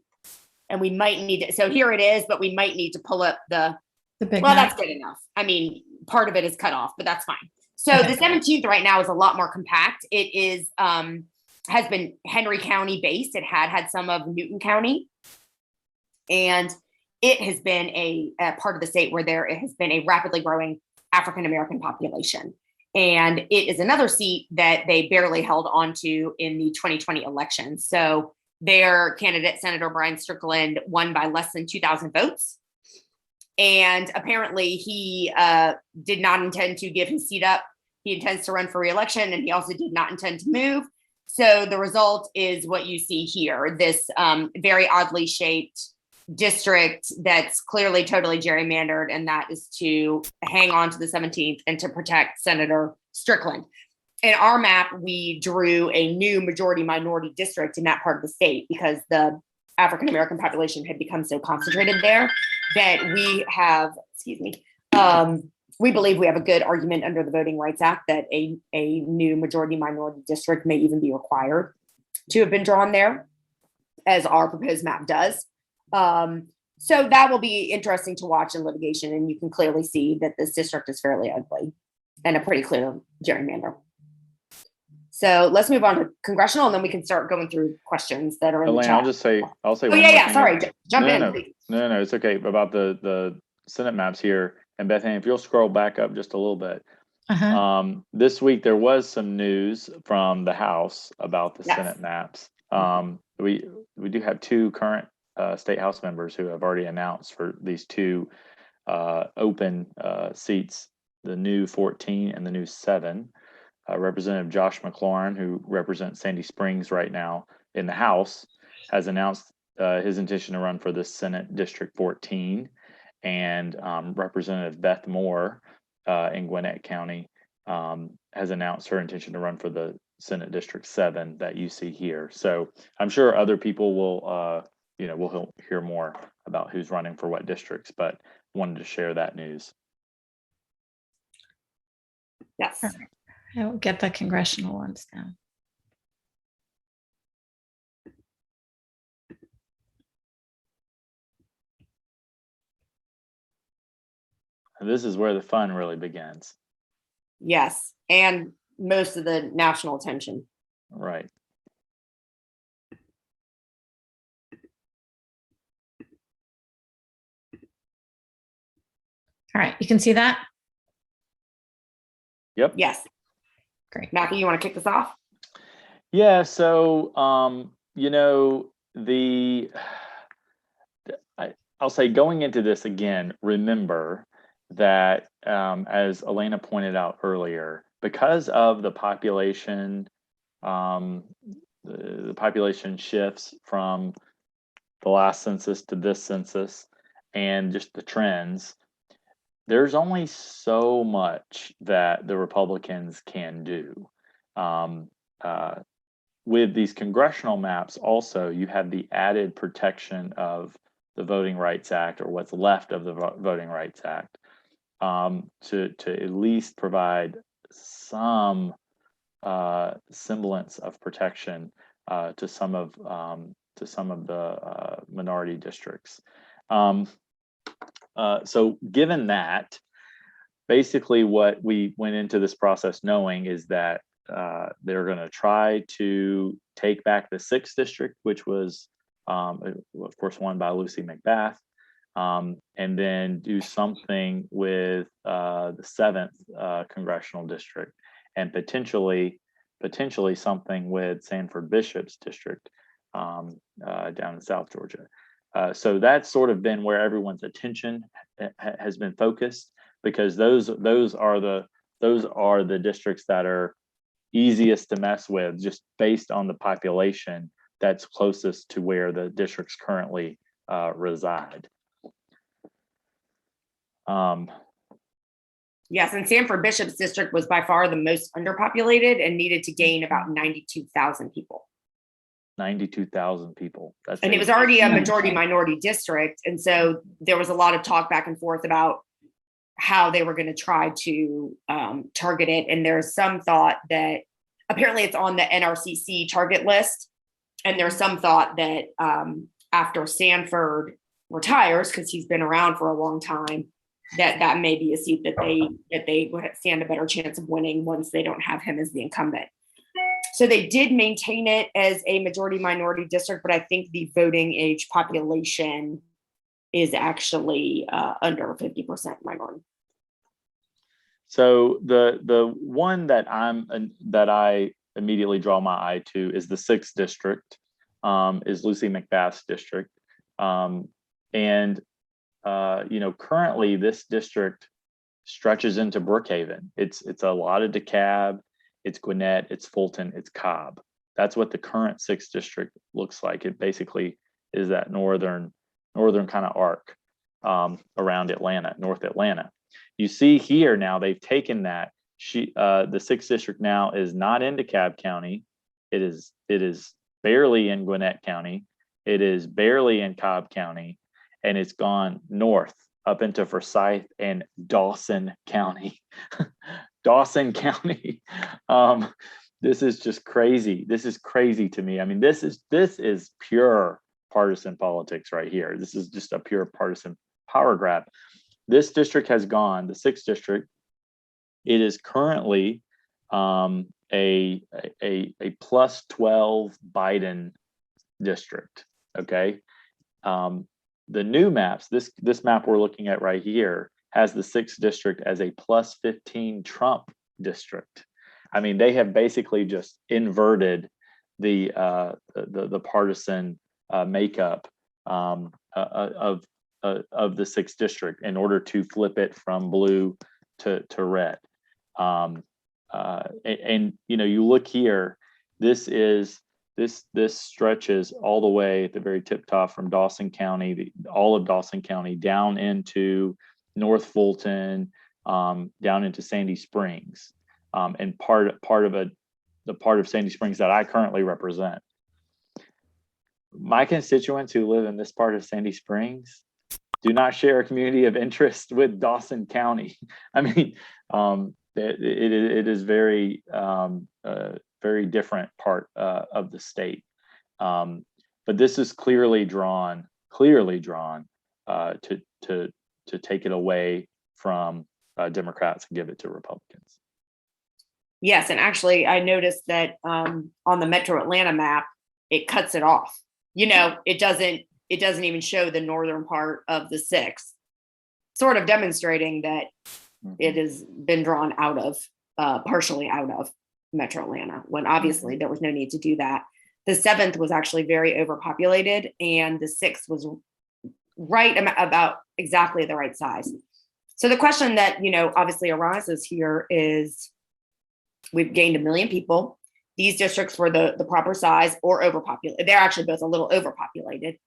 And we might need to, so here it is, but we might need to pull up the big well, map. That's good enough. I mean, part of it is cut off, but that's fine. So the 17th right now is a lot more compact. It is, has been Henry County based. It had some of Newton County. And it has been a part of the state where there has been a rapidly growing African-American population. And it is another seat that they barely held on to in the 2020 election. So their candidate, Senator Brian Strickland, won by less than 2,000 votes. And apparently he did not intend to give his seat up. He intends to run for re-election, and he also did not intend to move. So the result is what you see here, this very oddly shaped district that's clearly totally gerrymandered, and that is to hang on to the 17th and to protect Senator Strickland. In our map, we drew a new majority minority district in that part of the state because the African-American population had become so concentrated there that we have, we believe we have a good argument under the Voting Rights Act that a new majority minority district may even be required to have been drawn there, as our proposed map does. So that will be interesting to watch in litigation, and you can clearly see that this district is fairly ugly and a pretty clear gerrymander. So let's move on to congressional, and then we can start going through questions that are in
Elena,
the chat.
I'll say.
Oh yeah. Sorry, jump in.
No, it's okay. About the Senate maps here, and Beth Ann, if you'll scroll back up just a little bit. This week there was some news from the House about the Senate maps. We do have two current state House members who have already announced for these two open seats, the new 14 and the new 7. Representative Josh McLaurin, who represents Sandy Springs right now in the House, has announced his intention to run for the Senate District 14, and Representative Beth Moore in Gwinnett County has announced her intention to run for the Senate District 7 that you see here. So I'm sure other people will, we'll hear more about who's running for what districts, but wanted to share that news.
Yes.
I will get the congressional ones now.
And this is where the fun really begins.
Yes, and most of the national attention.
Right.
All right, you can see that?
Yep.
Yes.
Great.
Matthew, you want to kick this off?
Yeah. So, I'll say going into this again, remember that as Elena pointed out earlier, because of the population, the population shifts from the last census to this census and just the trends, there's only so much that the Republicans can do. With these congressional maps, also, you have the added protection of the Voting Rights Act, or what's left of the Voting Rights Act, to at least provide some semblance of protection to some of the minority districts. So given that, basically what we went into this process knowing is that they're going to try to take back the 6th district, which was, of course, won by Lucy McBath, and then do something with the 7th congressional district, and potentially something with Sanford Bishop's district down in South Georgia. So that's sort of been where everyone's attention has been focused, because those are the districts that are easiest to mess with, just based on the population that's closest to where the districts currently reside.
Yes, and Sanford Bishop's district was by far the most underpopulated and needed to gain about 92,000 people.
92,000 people.
And it was already a majority minority district. And so there was a lot of talk back and forth about how they were going to try to target it. And there's some thought that apparently it's on the NRCC target list. And there's some thought that after Sanford retires, because he's been around for a long time, that may be a seat that they would stand a better chance of winning once they don't have him as the incumbent. So they did maintain it as a majority minority district, but I think the voting age population is actually under 50% minority.
So the one that I immediately draw my eye to is the 6th district, is Lucy McBath's district, and currently this district stretches into Brookhaven. It's a lot of DeKalb, it's Gwinnett, it's Fulton, it's Cobb. That's what the current 6th district looks like. It basically is that northern kind of arc around Atlanta, North Atlanta. You see here now they've taken that. The 6th district now is not in DeKalb County. It is barely in Gwinnett County. It is barely in Cobb County, and it's gone north up into Forsyth and Dawson County. Dawson County. This is just crazy. This is crazy to me. I mean, this is pure partisan politics right here. This is just a pure partisan power grab. This district has gone, the 6th district. It is currently a plus 12 Biden district. Okay. The new maps, this map we're looking at right here, has the 6th district as a plus 15 Trump district. I mean, they have basically just inverted the partisan makeup of the 6th district in order to flip it from blue to red. And you look here, this stretches all the way at the very tip top from Dawson County, all of Dawson County, down into North Fulton, down into Sandy Springs, and part of Sandy Springs that I currently represent. My constituents who live in this part of Sandy Springs do not share a community of interest with Dawson County. I mean, it is very different part of the state. But this is clearly drawn to take it away from Democrats and give it to Republicans.
Yes, and actually, I noticed that on the Metro Atlanta map, it cuts it off. It doesn't even show the northern part of the 6th, sort of demonstrating that it has been drawn out of, partially out of. Metro Atlanta, when obviously there was no need to do that. The 7th was actually very overpopulated, and the 6th was right about exactly the right size. So the question that, obviously arises here is, we've gained 1 million people. These districts were the proper size or overpopulated. They're actually both a little overpopulated.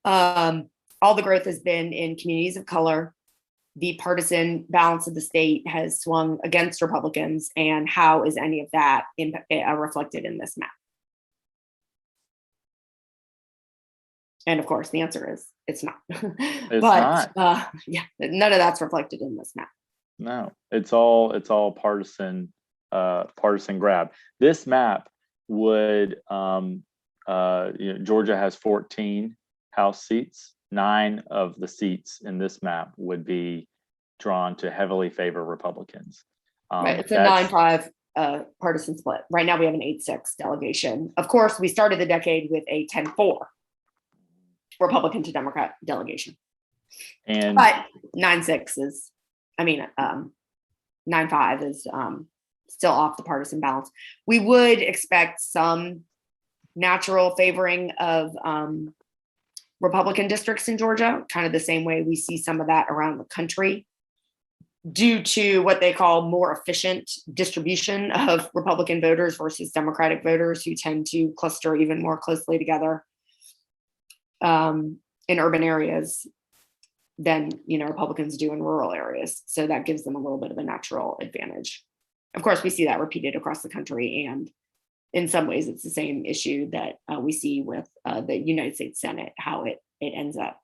All the growth has been in communities of color. The partisan balance of the state has swung against Republicans. And how is any of that reflected in this map? And of course, the answer is it's not.
It's
but,
not.
Yeah, none of that's reflected in this map.
No, it's all partisan grab. This map would, Georgia has 14 House seats. 9 of the seats in this map would be drawn to heavily favor Republicans.
Right, it's a 9-5 partisan split. Right now we have an 8-6 delegation. Of course, we started the decade with a 10-4 Republican to Democrat delegation. But 9-6 is, 9-5 is still off the partisan balance. We would expect some natural favoring of Republican districts in Georgia, kind of the same way we see some of that around the country, due to what they call more efficient distribution of Republican voters versus Democratic voters, who tend to cluster even more closely together in urban areas than Republicans do in rural areas. So that gives them a little bit of a natural advantage. Of course, we see that repeated across the country, and in some ways, it's the same issue that we see with the United States Senate, how it ends up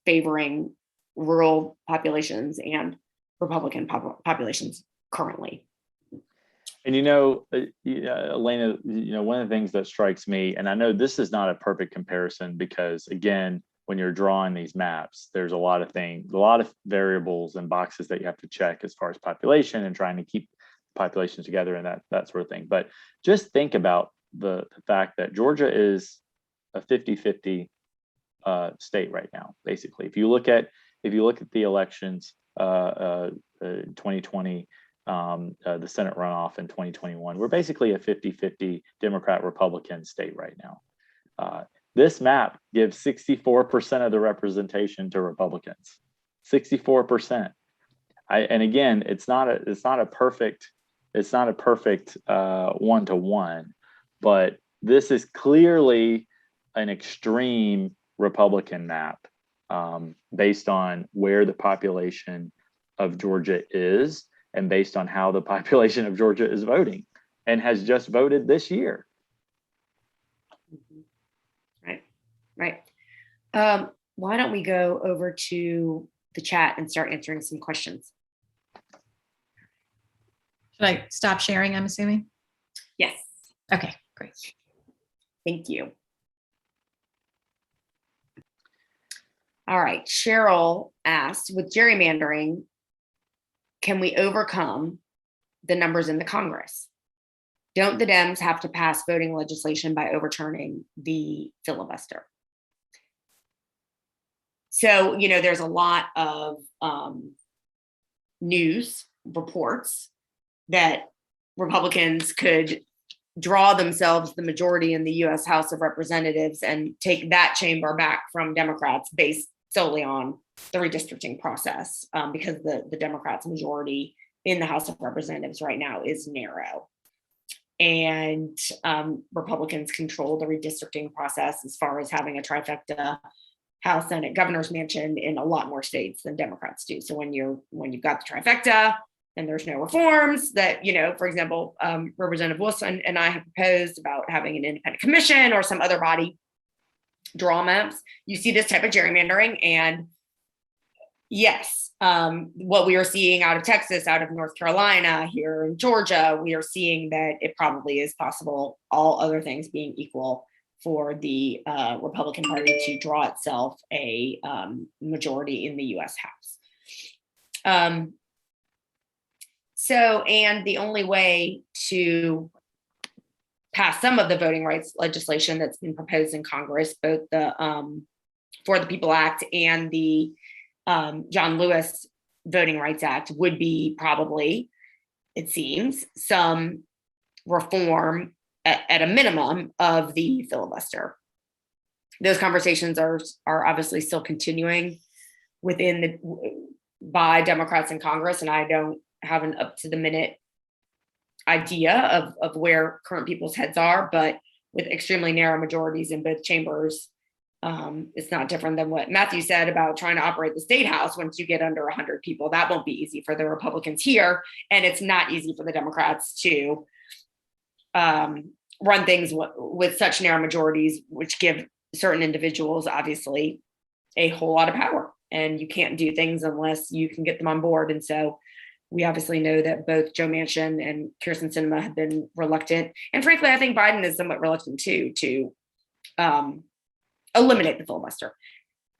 favoring rural populations and Republican populations currently.
And Elena, one of the things that strikes me, and I know this is not a perfect comparison because, again, when you're drawing these maps, there's a lot of variables and boxes that you have to check as far as population and trying to keep populations together and that sort of thing. But just think about the fact that Georgia is a 50-50 state right now. Basically, if you look at the elections, 2020, the Senate runoff in 2021, we're basically a 50-50 Democrat Republican state right now. This map gives 64% of the representation to Republicans. 64%. And again, it's not a perfect 1-to-1, but this is clearly an extreme Republican map based on where the population of Georgia is and based on how the population of Georgia is voting and has just voted this year.
Right. Why don't we go over to the chat and start answering some questions?
Should I stop sharing, I'm assuming?
Yes.
Okay, great.
Thank you. All right. Cheryl asked, with gerrymandering, can we overcome the numbers in the Congress? Don't the Dems have to pass voting legislation by overturning the filibuster? So, there's a lot of news reports that Republicans could draw themselves the majority in the U.S. House of Representatives and take that chamber back from Democrats based solely on the redistricting process, because the Democrats' majority in the House of Representatives right now is narrow. And Republicans control the redistricting process as far as having a trifecta House, Senate, governor's mansion in a lot more states than Democrats do. So when you've got the trifecta and there's no reforms that, for example, Representative Wilson and I have proposed about having an independent commission or some other body draw maps, you see this type of gerrymandering. And yes, what we are seeing out of Texas, out of North Carolina, here in Georgia, we are seeing that it probably is possible, all other things being equal, for the Republican Party to draw itself a majority in the U.S. House. And the only way to pass some of the voting rights legislation that's been proposed in Congress, both the For the People Act and the John Lewis Voting Rights Act, would be probably, it seems, some reform at a minimum of the filibuster. Those conversations are obviously still continuing by Democrats in Congress, and I don't have an up to the minute idea of where current people's heads are, but with extremely narrow majorities in both chambers, it's not different than what Matthew said about trying to operate the state house. Once you get under 100 people, that won't be easy for the Republicans here, and it's not easy for the Democrats to run things with such narrow majorities, which give certain individuals obviously a whole lot of power, and you can't do things unless you can get them on board. And so we obviously know that both Joe Manchin and Kyrsten Sinema have been reluctant, and frankly, I think Biden is somewhat reluctant too to eliminate the filibuster.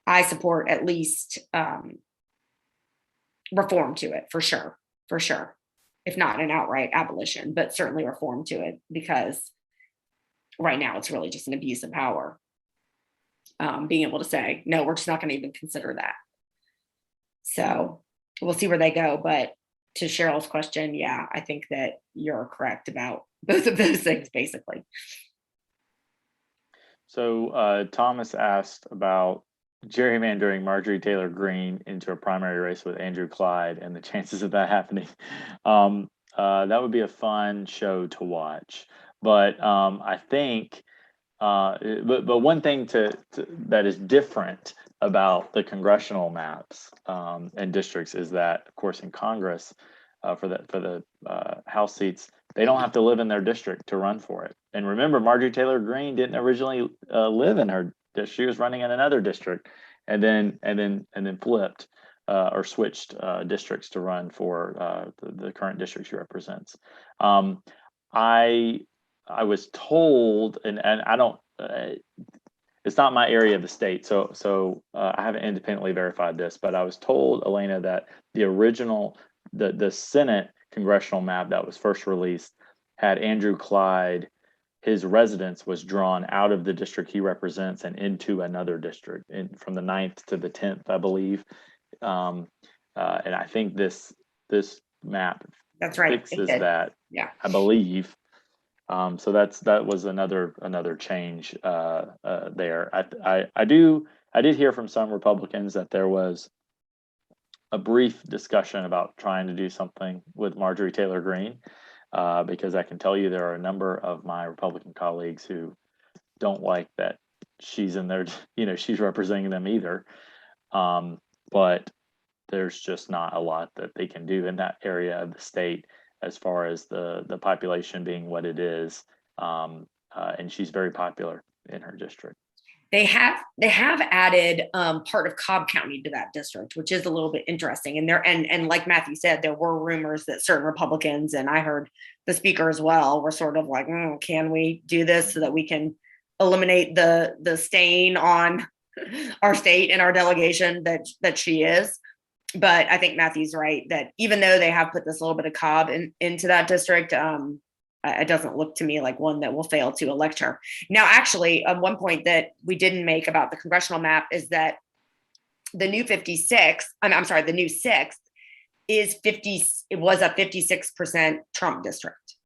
I support at least reform to it for sure, if not an outright abolition, but certainly reform to it, because right now it's really just an abuse of power. Being able to say, no, we're just not going to even consider that. So we'll see where they go. But to Cheryl's question, yeah, I think that you're correct about both of those things, basically.
So Thomas asked about gerrymandering Marjorie Taylor Greene into a primary race with Andrew Clyde and the chances of that happening. That would be a fun show to watch. But I think, but one thing that is different about the congressional maps and districts is that, of course, in Congress, for the House seats, they don't have to live in their district to run for it. And remember, Marjorie Taylor Greene didn't originally live in her district; she was running in another district, and then flipped or switched districts to run for the current district she represents. I was told, and I don't. It's not my area of the state, so I haven't independently verified this, but I was told, Elena, that the original, the Senate congressional map that was first released had Andrew Clyde, his residence was drawn out of the district he represents and into another district, from the 9th to the 10th, I believe. And I think this map
That's right.
fixes that.
Yeah,
I believe. So that was another change there. I did hear from some Republicans that there was a brief discussion about trying to do something with Marjorie Taylor Greene, because I can tell you there are a number of my Republican colleagues who don't like that she's in there, she's representing them either. But there's just not a lot that they can do in that area of the state as far as the population being what it is. And she's very popular in her district.
They have added part of Cobb County to that district, which is a little bit interesting. And like Matthew said, there were rumors that certain Republicans, and I heard the speaker as well, were sort of like, can we do this so that we can eliminate the stain on our state and our delegation that she is. But I think Matthew's right that even though they have put this little bit of Cobb into that district, it doesn't look to me like one that will fail to elect her. Now, actually, one point that we didn't make about the congressional map is that the new 56, I'm sorry, the new 6th is 50. It was a 56% Trump district.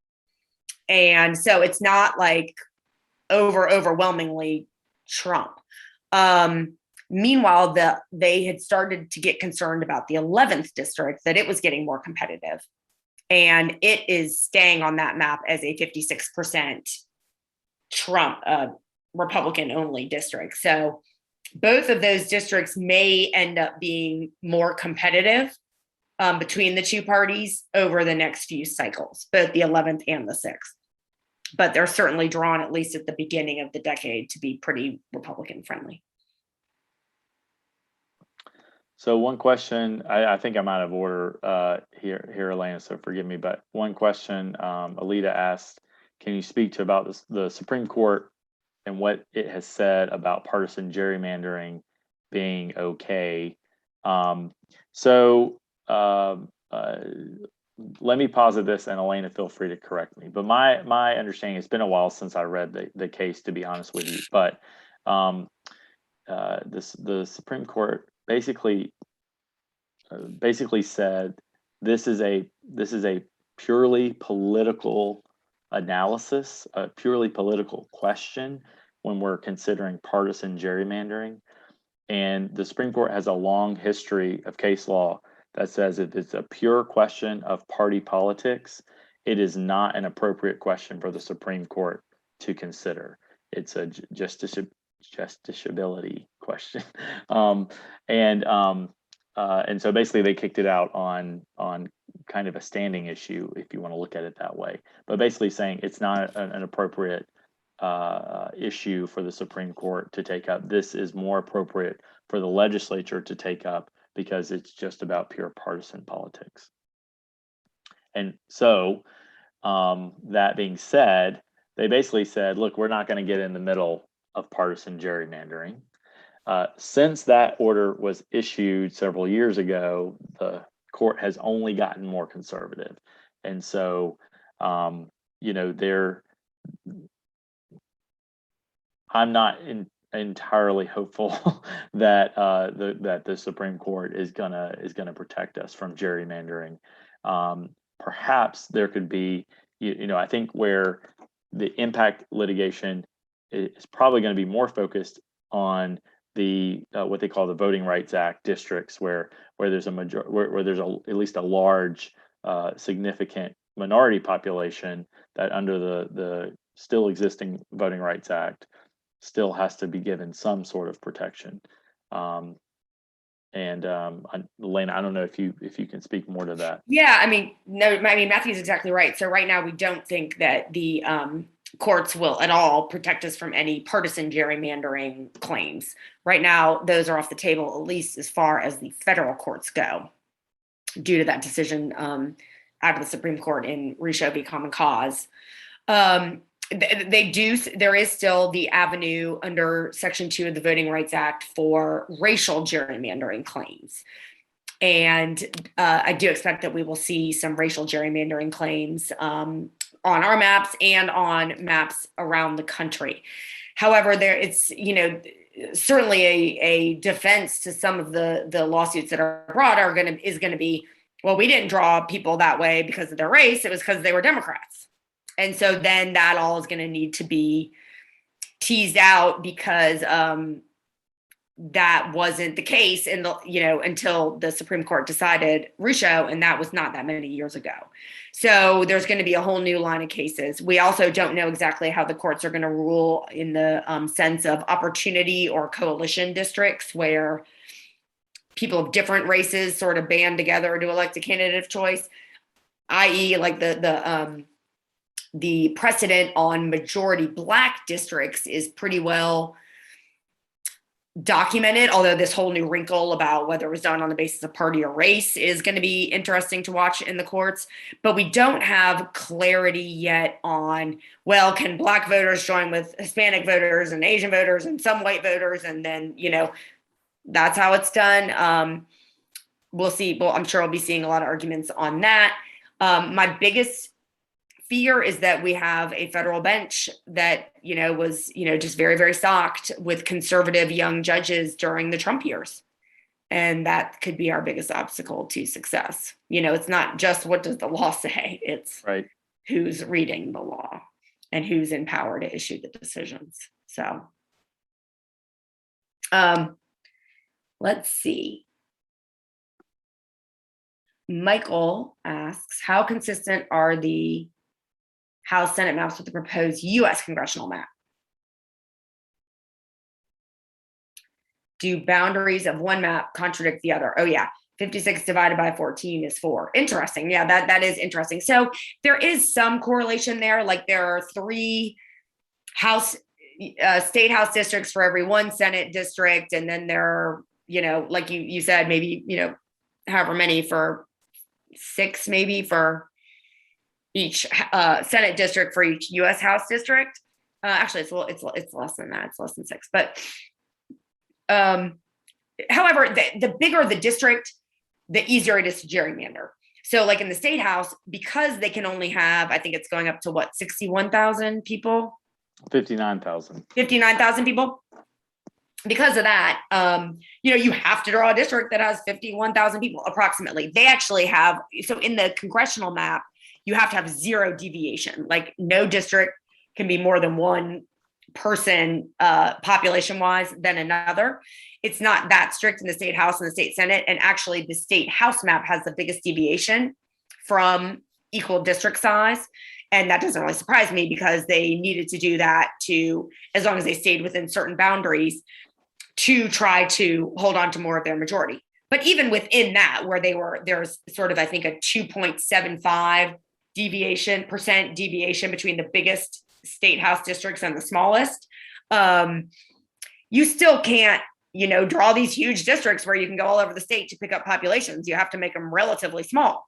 And so it's not like overwhelmingly Trump. Meanwhile, they had started to get concerned about the 11th district, that it was getting more competitive. And it is staying on that map as a 56% Trump Republican only district. So both of those districts may end up being more competitive between the two parties over the next few cycles, both the 11th and the 6th. But they're certainly drawn, at least at the beginning of the decade, to be pretty Republican friendly.
So one question, I think I'm out of order here, Elena, so forgive me, but one question Alita asked, can you speak to about the Supreme Court and what it has said about partisan gerrymandering being okay? Let me posit this, and Elena, feel free to correct me. But my understanding, it's been a while since I read the case, to be honest with you, but the Supreme Court basically said this is a purely political analysis, a purely political question when we're considering partisan gerrymandering. And the Supreme Court has a long history of case law that says if it's a pure question of party politics, it is not an appropriate question for the Supreme Court to consider. It's a justiciability question. And so basically they kicked it out on kind of a standing issue, if you want to look at it that way. But basically saying it's not an appropriate issue for the Supreme Court to take up. This is more appropriate for the legislature to take up because it's just about pure partisan politics. And so that being said, they basically said, look, we're not going to get in the middle of partisan gerrymandering. Since that order was issued several years ago, the court has only gotten more conservative. And so, I'm not entirely hopeful that the Supreme Court is gonna protect us from gerrymandering. Perhaps there could be, I think where the impact litigation is probably going to be more focused on the what they call the Voting Rights Act districts, where there's at least a large significant minority population that under the still existing Voting Rights Act still has to be given some sort of protection. Elena, I don't know if you can speak more to that.
Yeah, Matthew's exactly right. So right now we don't think that the courts will at all protect us from any partisan gerrymandering claims. Right now, those are off the table, at least as far as the federal courts go, due to that decision out of the Supreme Court in Risho v. Common Cause. There is still the avenue under Section 2 of the Voting Rights Act for racial gerrymandering claims. And I do expect that we will see some racial gerrymandering claims on our maps and on maps around the country. However, it's certainly a defense to some of the lawsuits that are brought is going to be, well, we didn't draw people that way because of their race. It was because they were Democrats. And so then that all is going to need to be teased out because that wasn't the case until the Supreme Court decided Risho, and that was not that many years ago. So there's going to be a whole new line of cases. We also don't know exactly how the courts are going to rule in the sense of opportunity or coalition districts where people of different races sort of band together to elect a candidate of choice, i.e. like the precedent on majority Black districts is pretty well documented, although this whole new wrinkle about whether it was done on the basis of party or race is going to be interesting to watch in the courts. But we don't have clarity yet on, well, can Black voters join with Hispanic voters and Asian voters and some white voters? And then, that's how it's done. We'll see. Well, I'm sure I'll be seeing a lot of arguments on that. My biggest fear is that we have a federal bench that, was, just very, very stocked with conservative young judges during the Trump years. And that could be our biggest obstacle to success. It's not just what does the law say, it's
right.
Who's reading the law and who's in power to issue the decisions. So let's see. Michael asks, how consistent are the House Senate maps with the proposed U.S. congressional map? Do boundaries of one map contradict the other? Oh yeah, 56 divided by 14 is 4. Interesting. Yeah, that is interesting. So there is some correlation there. Like there are 3 state house districts for every 1 Senate district, and then there are, like you said, maybe however many for 6, maybe for each Senate district for each U.S. House district. Actually, it's less than that. It's less than 6. But however, the bigger the district, the easier it is to gerrymander. So like in the state house, because they can only have, I think it's going up to 61,000 people?
59,000.
59,000 people. Because of that, you have to draw a district that has 51,000 people approximately. They actually have, so in the congressional map, you have to have zero deviation. Like no district can be more than one person population wise than another. It's not that strict in the state house and the state senate. And actually the state house map has the biggest deviation from equal district size. And that doesn't really surprise me because they needed to do that to, as long as they stayed within certain boundaries, to try to hold on to more of their majority. But even within that, where there's sort of, I think, a 2.75% deviation between the biggest state house districts and the smallest. You still can't, draw these huge districts where you can go all over the state to pick up populations. You have to make them relatively small.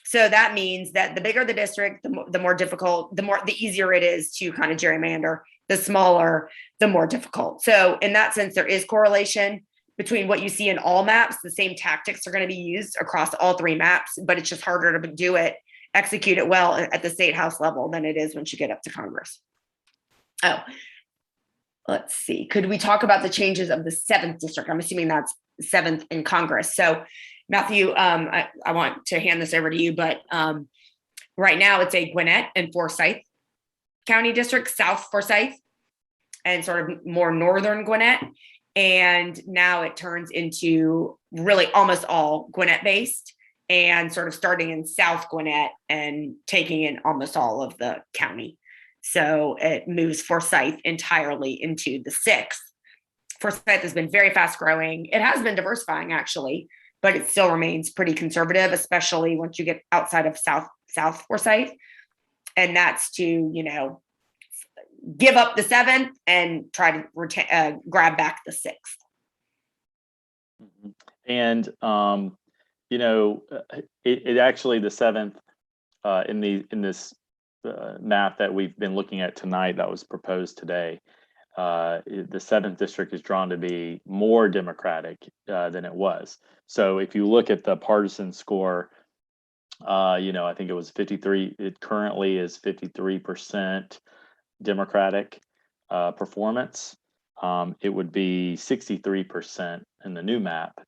So that means that the bigger the district, the more difficult, the easier it is to kind of gerrymander. The smaller, the more difficult. So in that sense, there is correlation between what you see in all maps. The same tactics are going to be used across all three maps, but it's just harder to execute it well at the state house level than it is once you get up to Congress. Oh, let's see. Could we talk about the changes of the 7th district? I'm assuming that's 7th in Congress. So Matthew, I want to hand this over to you, but right now it's a Gwinnett and Forsyth County district, South Forsyth, and sort of more northern Gwinnett. And now it turns into really almost all Gwinnett based and sort of starting in South Gwinnett and taking in almost all of the county. So it moves Forsyth entirely into the 6th. Forsyth has been very fast growing. It has been diversifying actually, but it still remains pretty conservative, especially once you get outside of South Forsyth. And that's to, give up the 7th and try to grab back the 6th.
And, it actually, the 7th in this map that we've been looking at tonight that was proposed today, the 7th district is drawn to be more Democratic than it was. So if you look at the partisan score, I think it was 53. It currently is 53% Democratic performance. It would be 63% in the new map.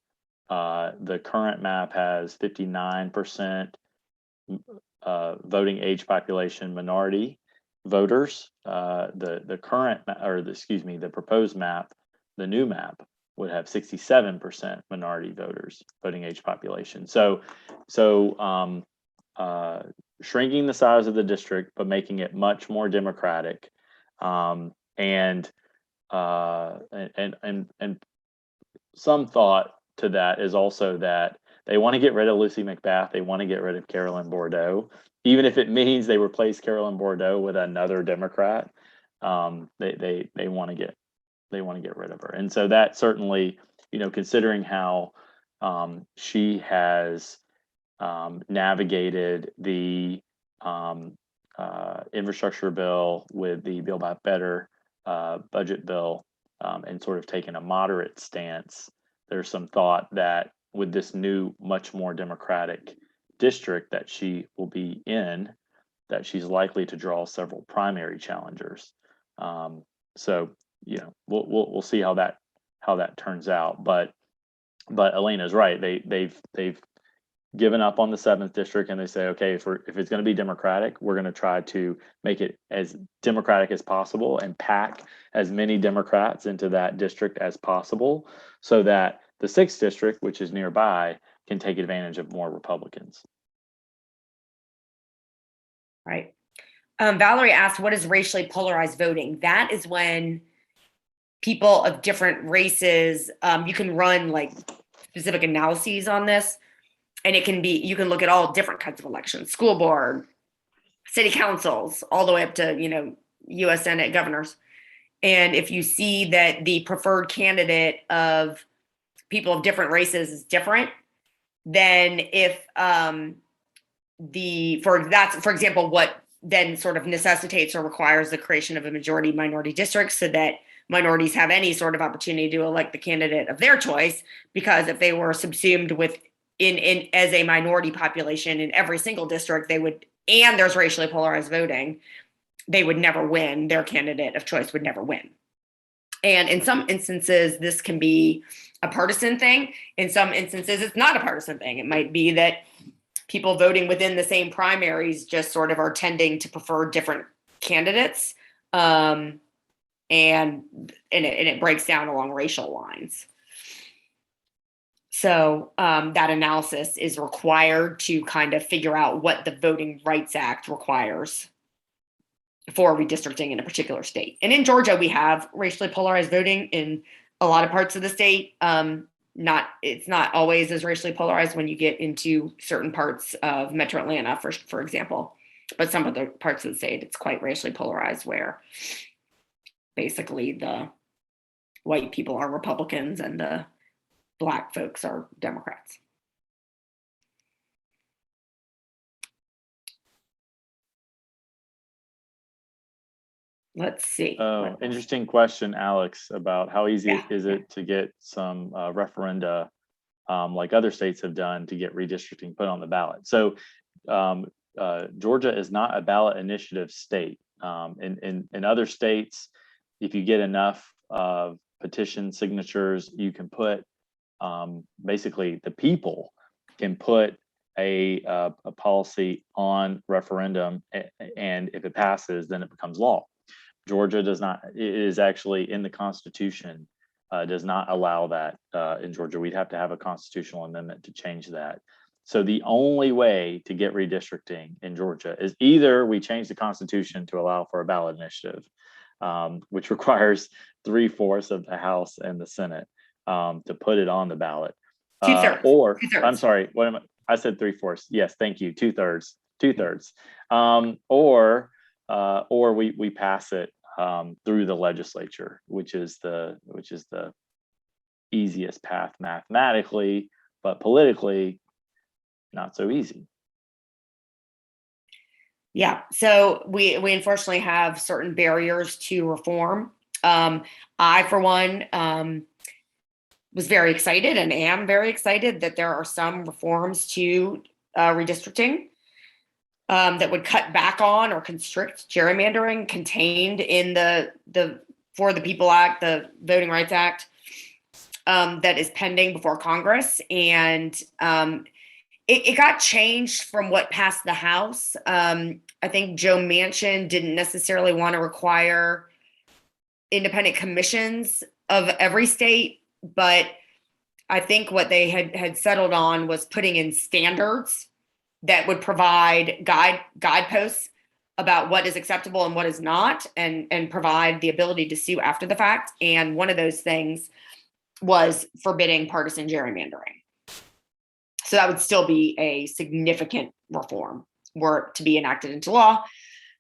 The current map has 59% voting age population minority voters. The proposed map, the new map, would have 67% minority voters, voting age population. So shrinking the size of the district, but making it much more Democratic, and some thought to that is also that they want to get rid of Lucy McBath. They want to get rid of Carolyn Bordeaux, even if it means they replace Carolyn Bordeaux with another Democrat. They want to get rid of her, and so that certainly, considering how she has navigated the infrastructure bill with the Build Back Better budget bill, and sort of taken a moderate stance. There's some thought that with this new, much more Democratic district that she will be in, that she's likely to draw several primary challengers. So we'll see how that turns out. But Elena's right. They've given up on the 7th district, and they say, okay, if it's going to be Democratic, we're going to try to make it as Democratic as possible and pack as many Democrats into that district as possible, so that the 6th district, which is nearby, can take advantage of more Republicans.
Right. Valerie asked, what is racially polarized voting? That is when people of different races, you can run like specific analyses on this. And you can look at all different kinds of elections, school board, city councils, all the way up to, U.S. Senate governors. And if you see that the preferred candidate of people of different races is different, then if for example, what then sort of necessitates or requires the creation of a majority minority district so that minorities have any sort of opportunity to elect the candidate of their choice, because if they were subsumed in as a minority population in every single district, and there's racially polarized voting, they would never win. Their candidate of choice would never win. And in some instances, this can be a partisan thing. In some instances, it's not a partisan thing. It might be that people voting within the same primaries just sort of are tending to prefer different candidates. And it breaks down along racial lines. So that analysis is required to kind of figure out what the Voting Rights Act requires for redistricting in a particular state. And in Georgia, we have racially polarized voting in a lot of parts of the state. It's not always as racially polarized when you get into certain parts of Metro Atlanta, for example. But some of the parts of the state, it's quite racially polarized, where basically the white people are Republicans and the Black folks are Democrats. Let's see.
Oh, interesting question, Alex, about how easy is it to get some referenda, like other states have done, to get redistricting put on the ballot. So Georgia is not a ballot initiative state. In other states, if you get enough petition signatures, you can put basically the people can put a policy on referendum, and if it passes, then it becomes law. Georgia does not. It is actually in the Constitution, does not allow that. In Georgia, we'd have to have a constitutional amendment to change that. So the only way to get redistricting in Georgia is either we change the Constitution to allow for a ballot initiative, which requires 3/4 of the House and the Senate to put it on the ballot. Or
Two-thirds.
I'm sorry, what am I said 3/4. Yes, thank you. 2/3. Or we pass it through the legislature, which is the easiest path mathematically, but politically not so easy.
Yeah, so we unfortunately have certain barriers to reform. I, for one, was very excited and am very excited that there are some reforms to redistricting that would cut back on or constrict gerrymandering contained in the For the People Act, the Voting Rights Act, that is pending before Congress. And it got changed from what passed the House. I think Joe Manchin didn't necessarily want to require independent commissions of every state, but I think what they had settled on was putting in standards that would provide guideposts about what is acceptable and what is not, and provide the ability to sue after the fact. And one of those things was forbidding partisan gerrymandering. So that would still be a significant reform were it to be enacted into law,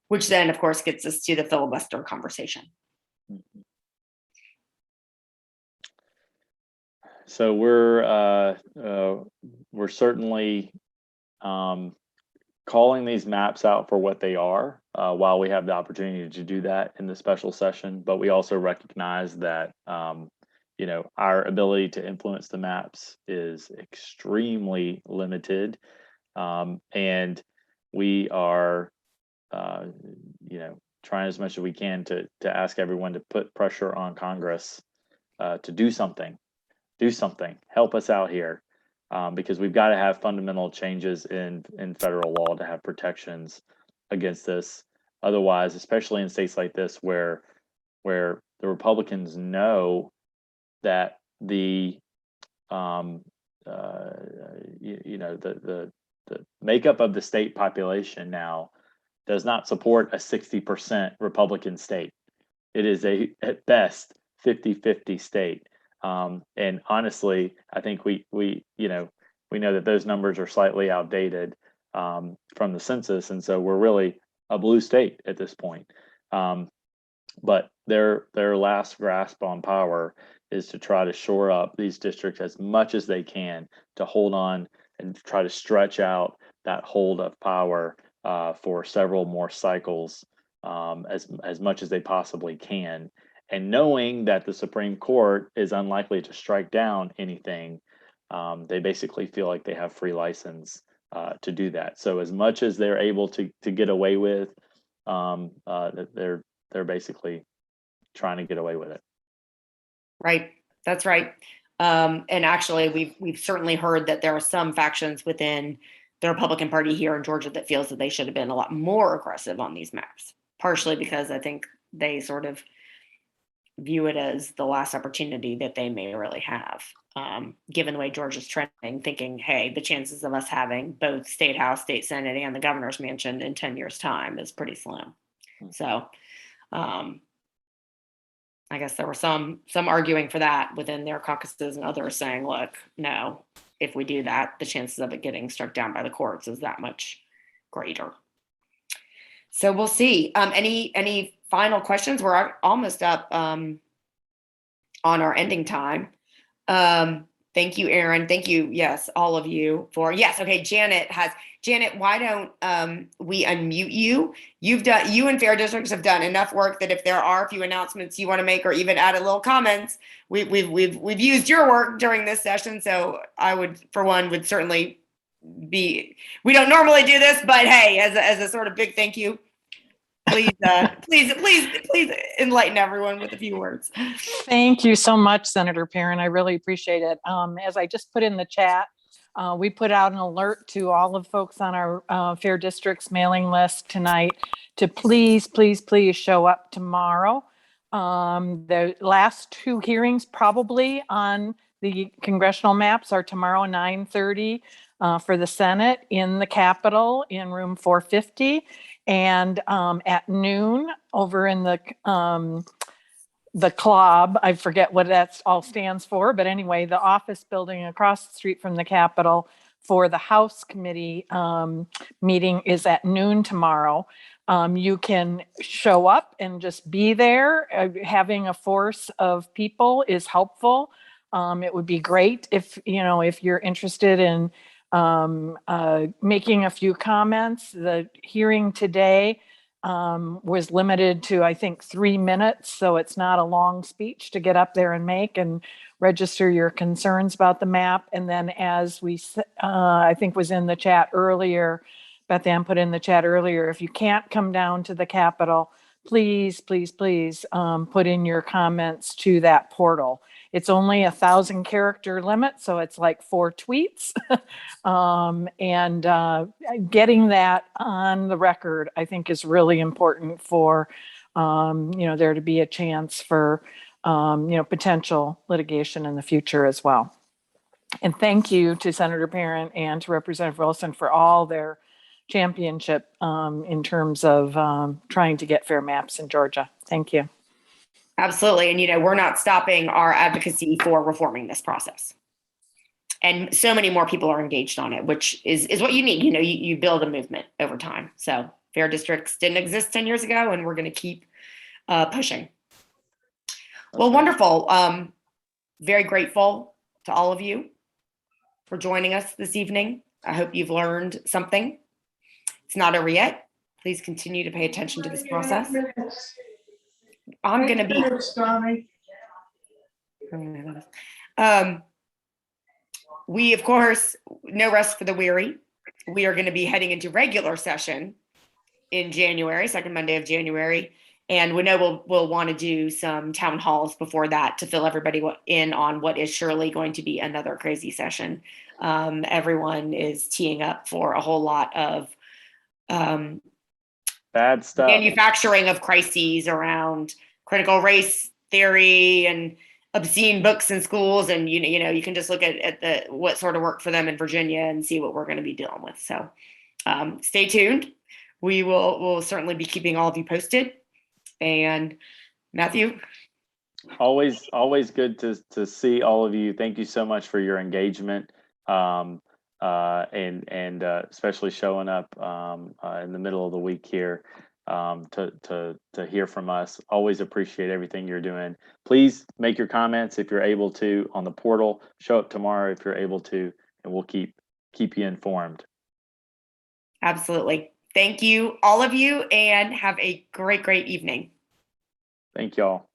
which then, of course, gets us to the filibuster conversation.
So we're certainly calling these maps out for what they are while we have the opportunity to do that in the special session. But we also recognize that our ability to influence the maps is extremely limited, and we are trying as much as we can to ask everyone to put pressure on Congress to do something, help us out here, because we've got to have fundamental changes in federal law to have protections against this. Otherwise, especially in states like this where the Republicans know that the makeup of the state population now does not support a 60% Republican state. It is at best 50-50 state. And honestly, I think we know that those numbers are slightly outdated from the census, and so we're really a blue state at this point. But their last grasp on power is to try to shore up these districts as much as they can to hold on and try to stretch out that hold of power for several more cycles, as much as they possibly can. And knowing that the Supreme Court is unlikely to strike down anything, they basically feel like they have free license to do that. So as much as they're able to get away with, they're basically trying to get away with it.
Right. That's right. And actually, we've certainly heard that there are some factions within the Republican Party here in Georgia that feels that they should have been a lot more aggressive on these maps, partially because I think they sort of view it as the last opportunity that they may really have, given the way Georgia's trending, thinking, hey, the chances of us having both state house, state senate, and the governor's mansion in 10 years' time is pretty slim. So I guess there were some arguing for that within their caucuses, and others saying, look, no, if we do that, the chances of it getting struck down by the courts is that much greater. So we'll see. Any final questions? We're almost up on our ending time. Thank you, Aaron. Thank you. Yes, all of you for, yes. Okay. Janet, why don't we unmute you? You and Fair Districts have done enough work that if there are a few announcements you want to make, or even add a little comments, we've used your work during this session. So I would, for one, would certainly we don't normally do this, but hey, as a sort of big thank you, please enlighten everyone with a few words.
Thank you so much, Senator Parent. I really appreciate it. As I just put in the chat, we put out an alert to all of folks on our Fair Districts mailing list tonight to please show up tomorrow. The last two hearings probably on the congressional maps are tomorrow, 9:30 for the Senate in the Capitol in room 450. And at noon over in the club, I forget what that all stands for, but anyway, the office building across the street from the Capitol for the House Committee meeting is at noon tomorrow. You can show up and just be there. Having a force of people is helpful. It would be great if you're interested in making a few comments. The hearing today was limited to, I think, 3 minutes. So it's not a long speech to get up there and make and register your concerns about the map. And then as we, I think was in the chat earlier, Beth Ann put in the chat earlier, if you can't come down to the Capitol, please put in your comments to that portal. It's only 1,000 character limit, so it's like 4 tweets. Getting that on the record, I think, is really important for, there to be a chance for, potential litigation in the future as well. And thank you to Senator Parent and to Representative Wilson for all their championship in terms of trying to get fair maps in Georgia. Thank you.
Absolutely. And, we're not stopping our advocacy for reforming this process. And so many more people are engaged on it, which is what you need. You build a movement over time. So Fair Districts didn't exist 10 years ago, and we're going to keep pushing. Well, wonderful. Very grateful to all of you for joining us this evening. I hope you've learned something. It's not over yet. Please continue to pay attention to this process. I'm going to be. We, of course, no rest for the weary. We are going to be heading into regular session in January, second Monday of January. And we know we'll want to do some town halls before that to fill everybody in on what is surely going to be another crazy session. Everyone is teeing up for a whole lot of
bad stuff,
manufacturing of crises around critical race theory and obscene books in schools. And, you can just look at what sort of worked for them in Virginia and see what we're going to be dealing with. So stay tuned. We'll certainly be keeping all of you posted. And Matthew.
Always good to see all of you. Thank you so much for your engagement. And especially showing up in the middle of the week here to hear from us. Always appreciate everything you're doing. Please make your comments if you're able to on the portal. Show up tomorrow if you're able to, and we'll keep you informed.
Absolutely. Thank you, all of you, and have a great evening.
Thank y'all.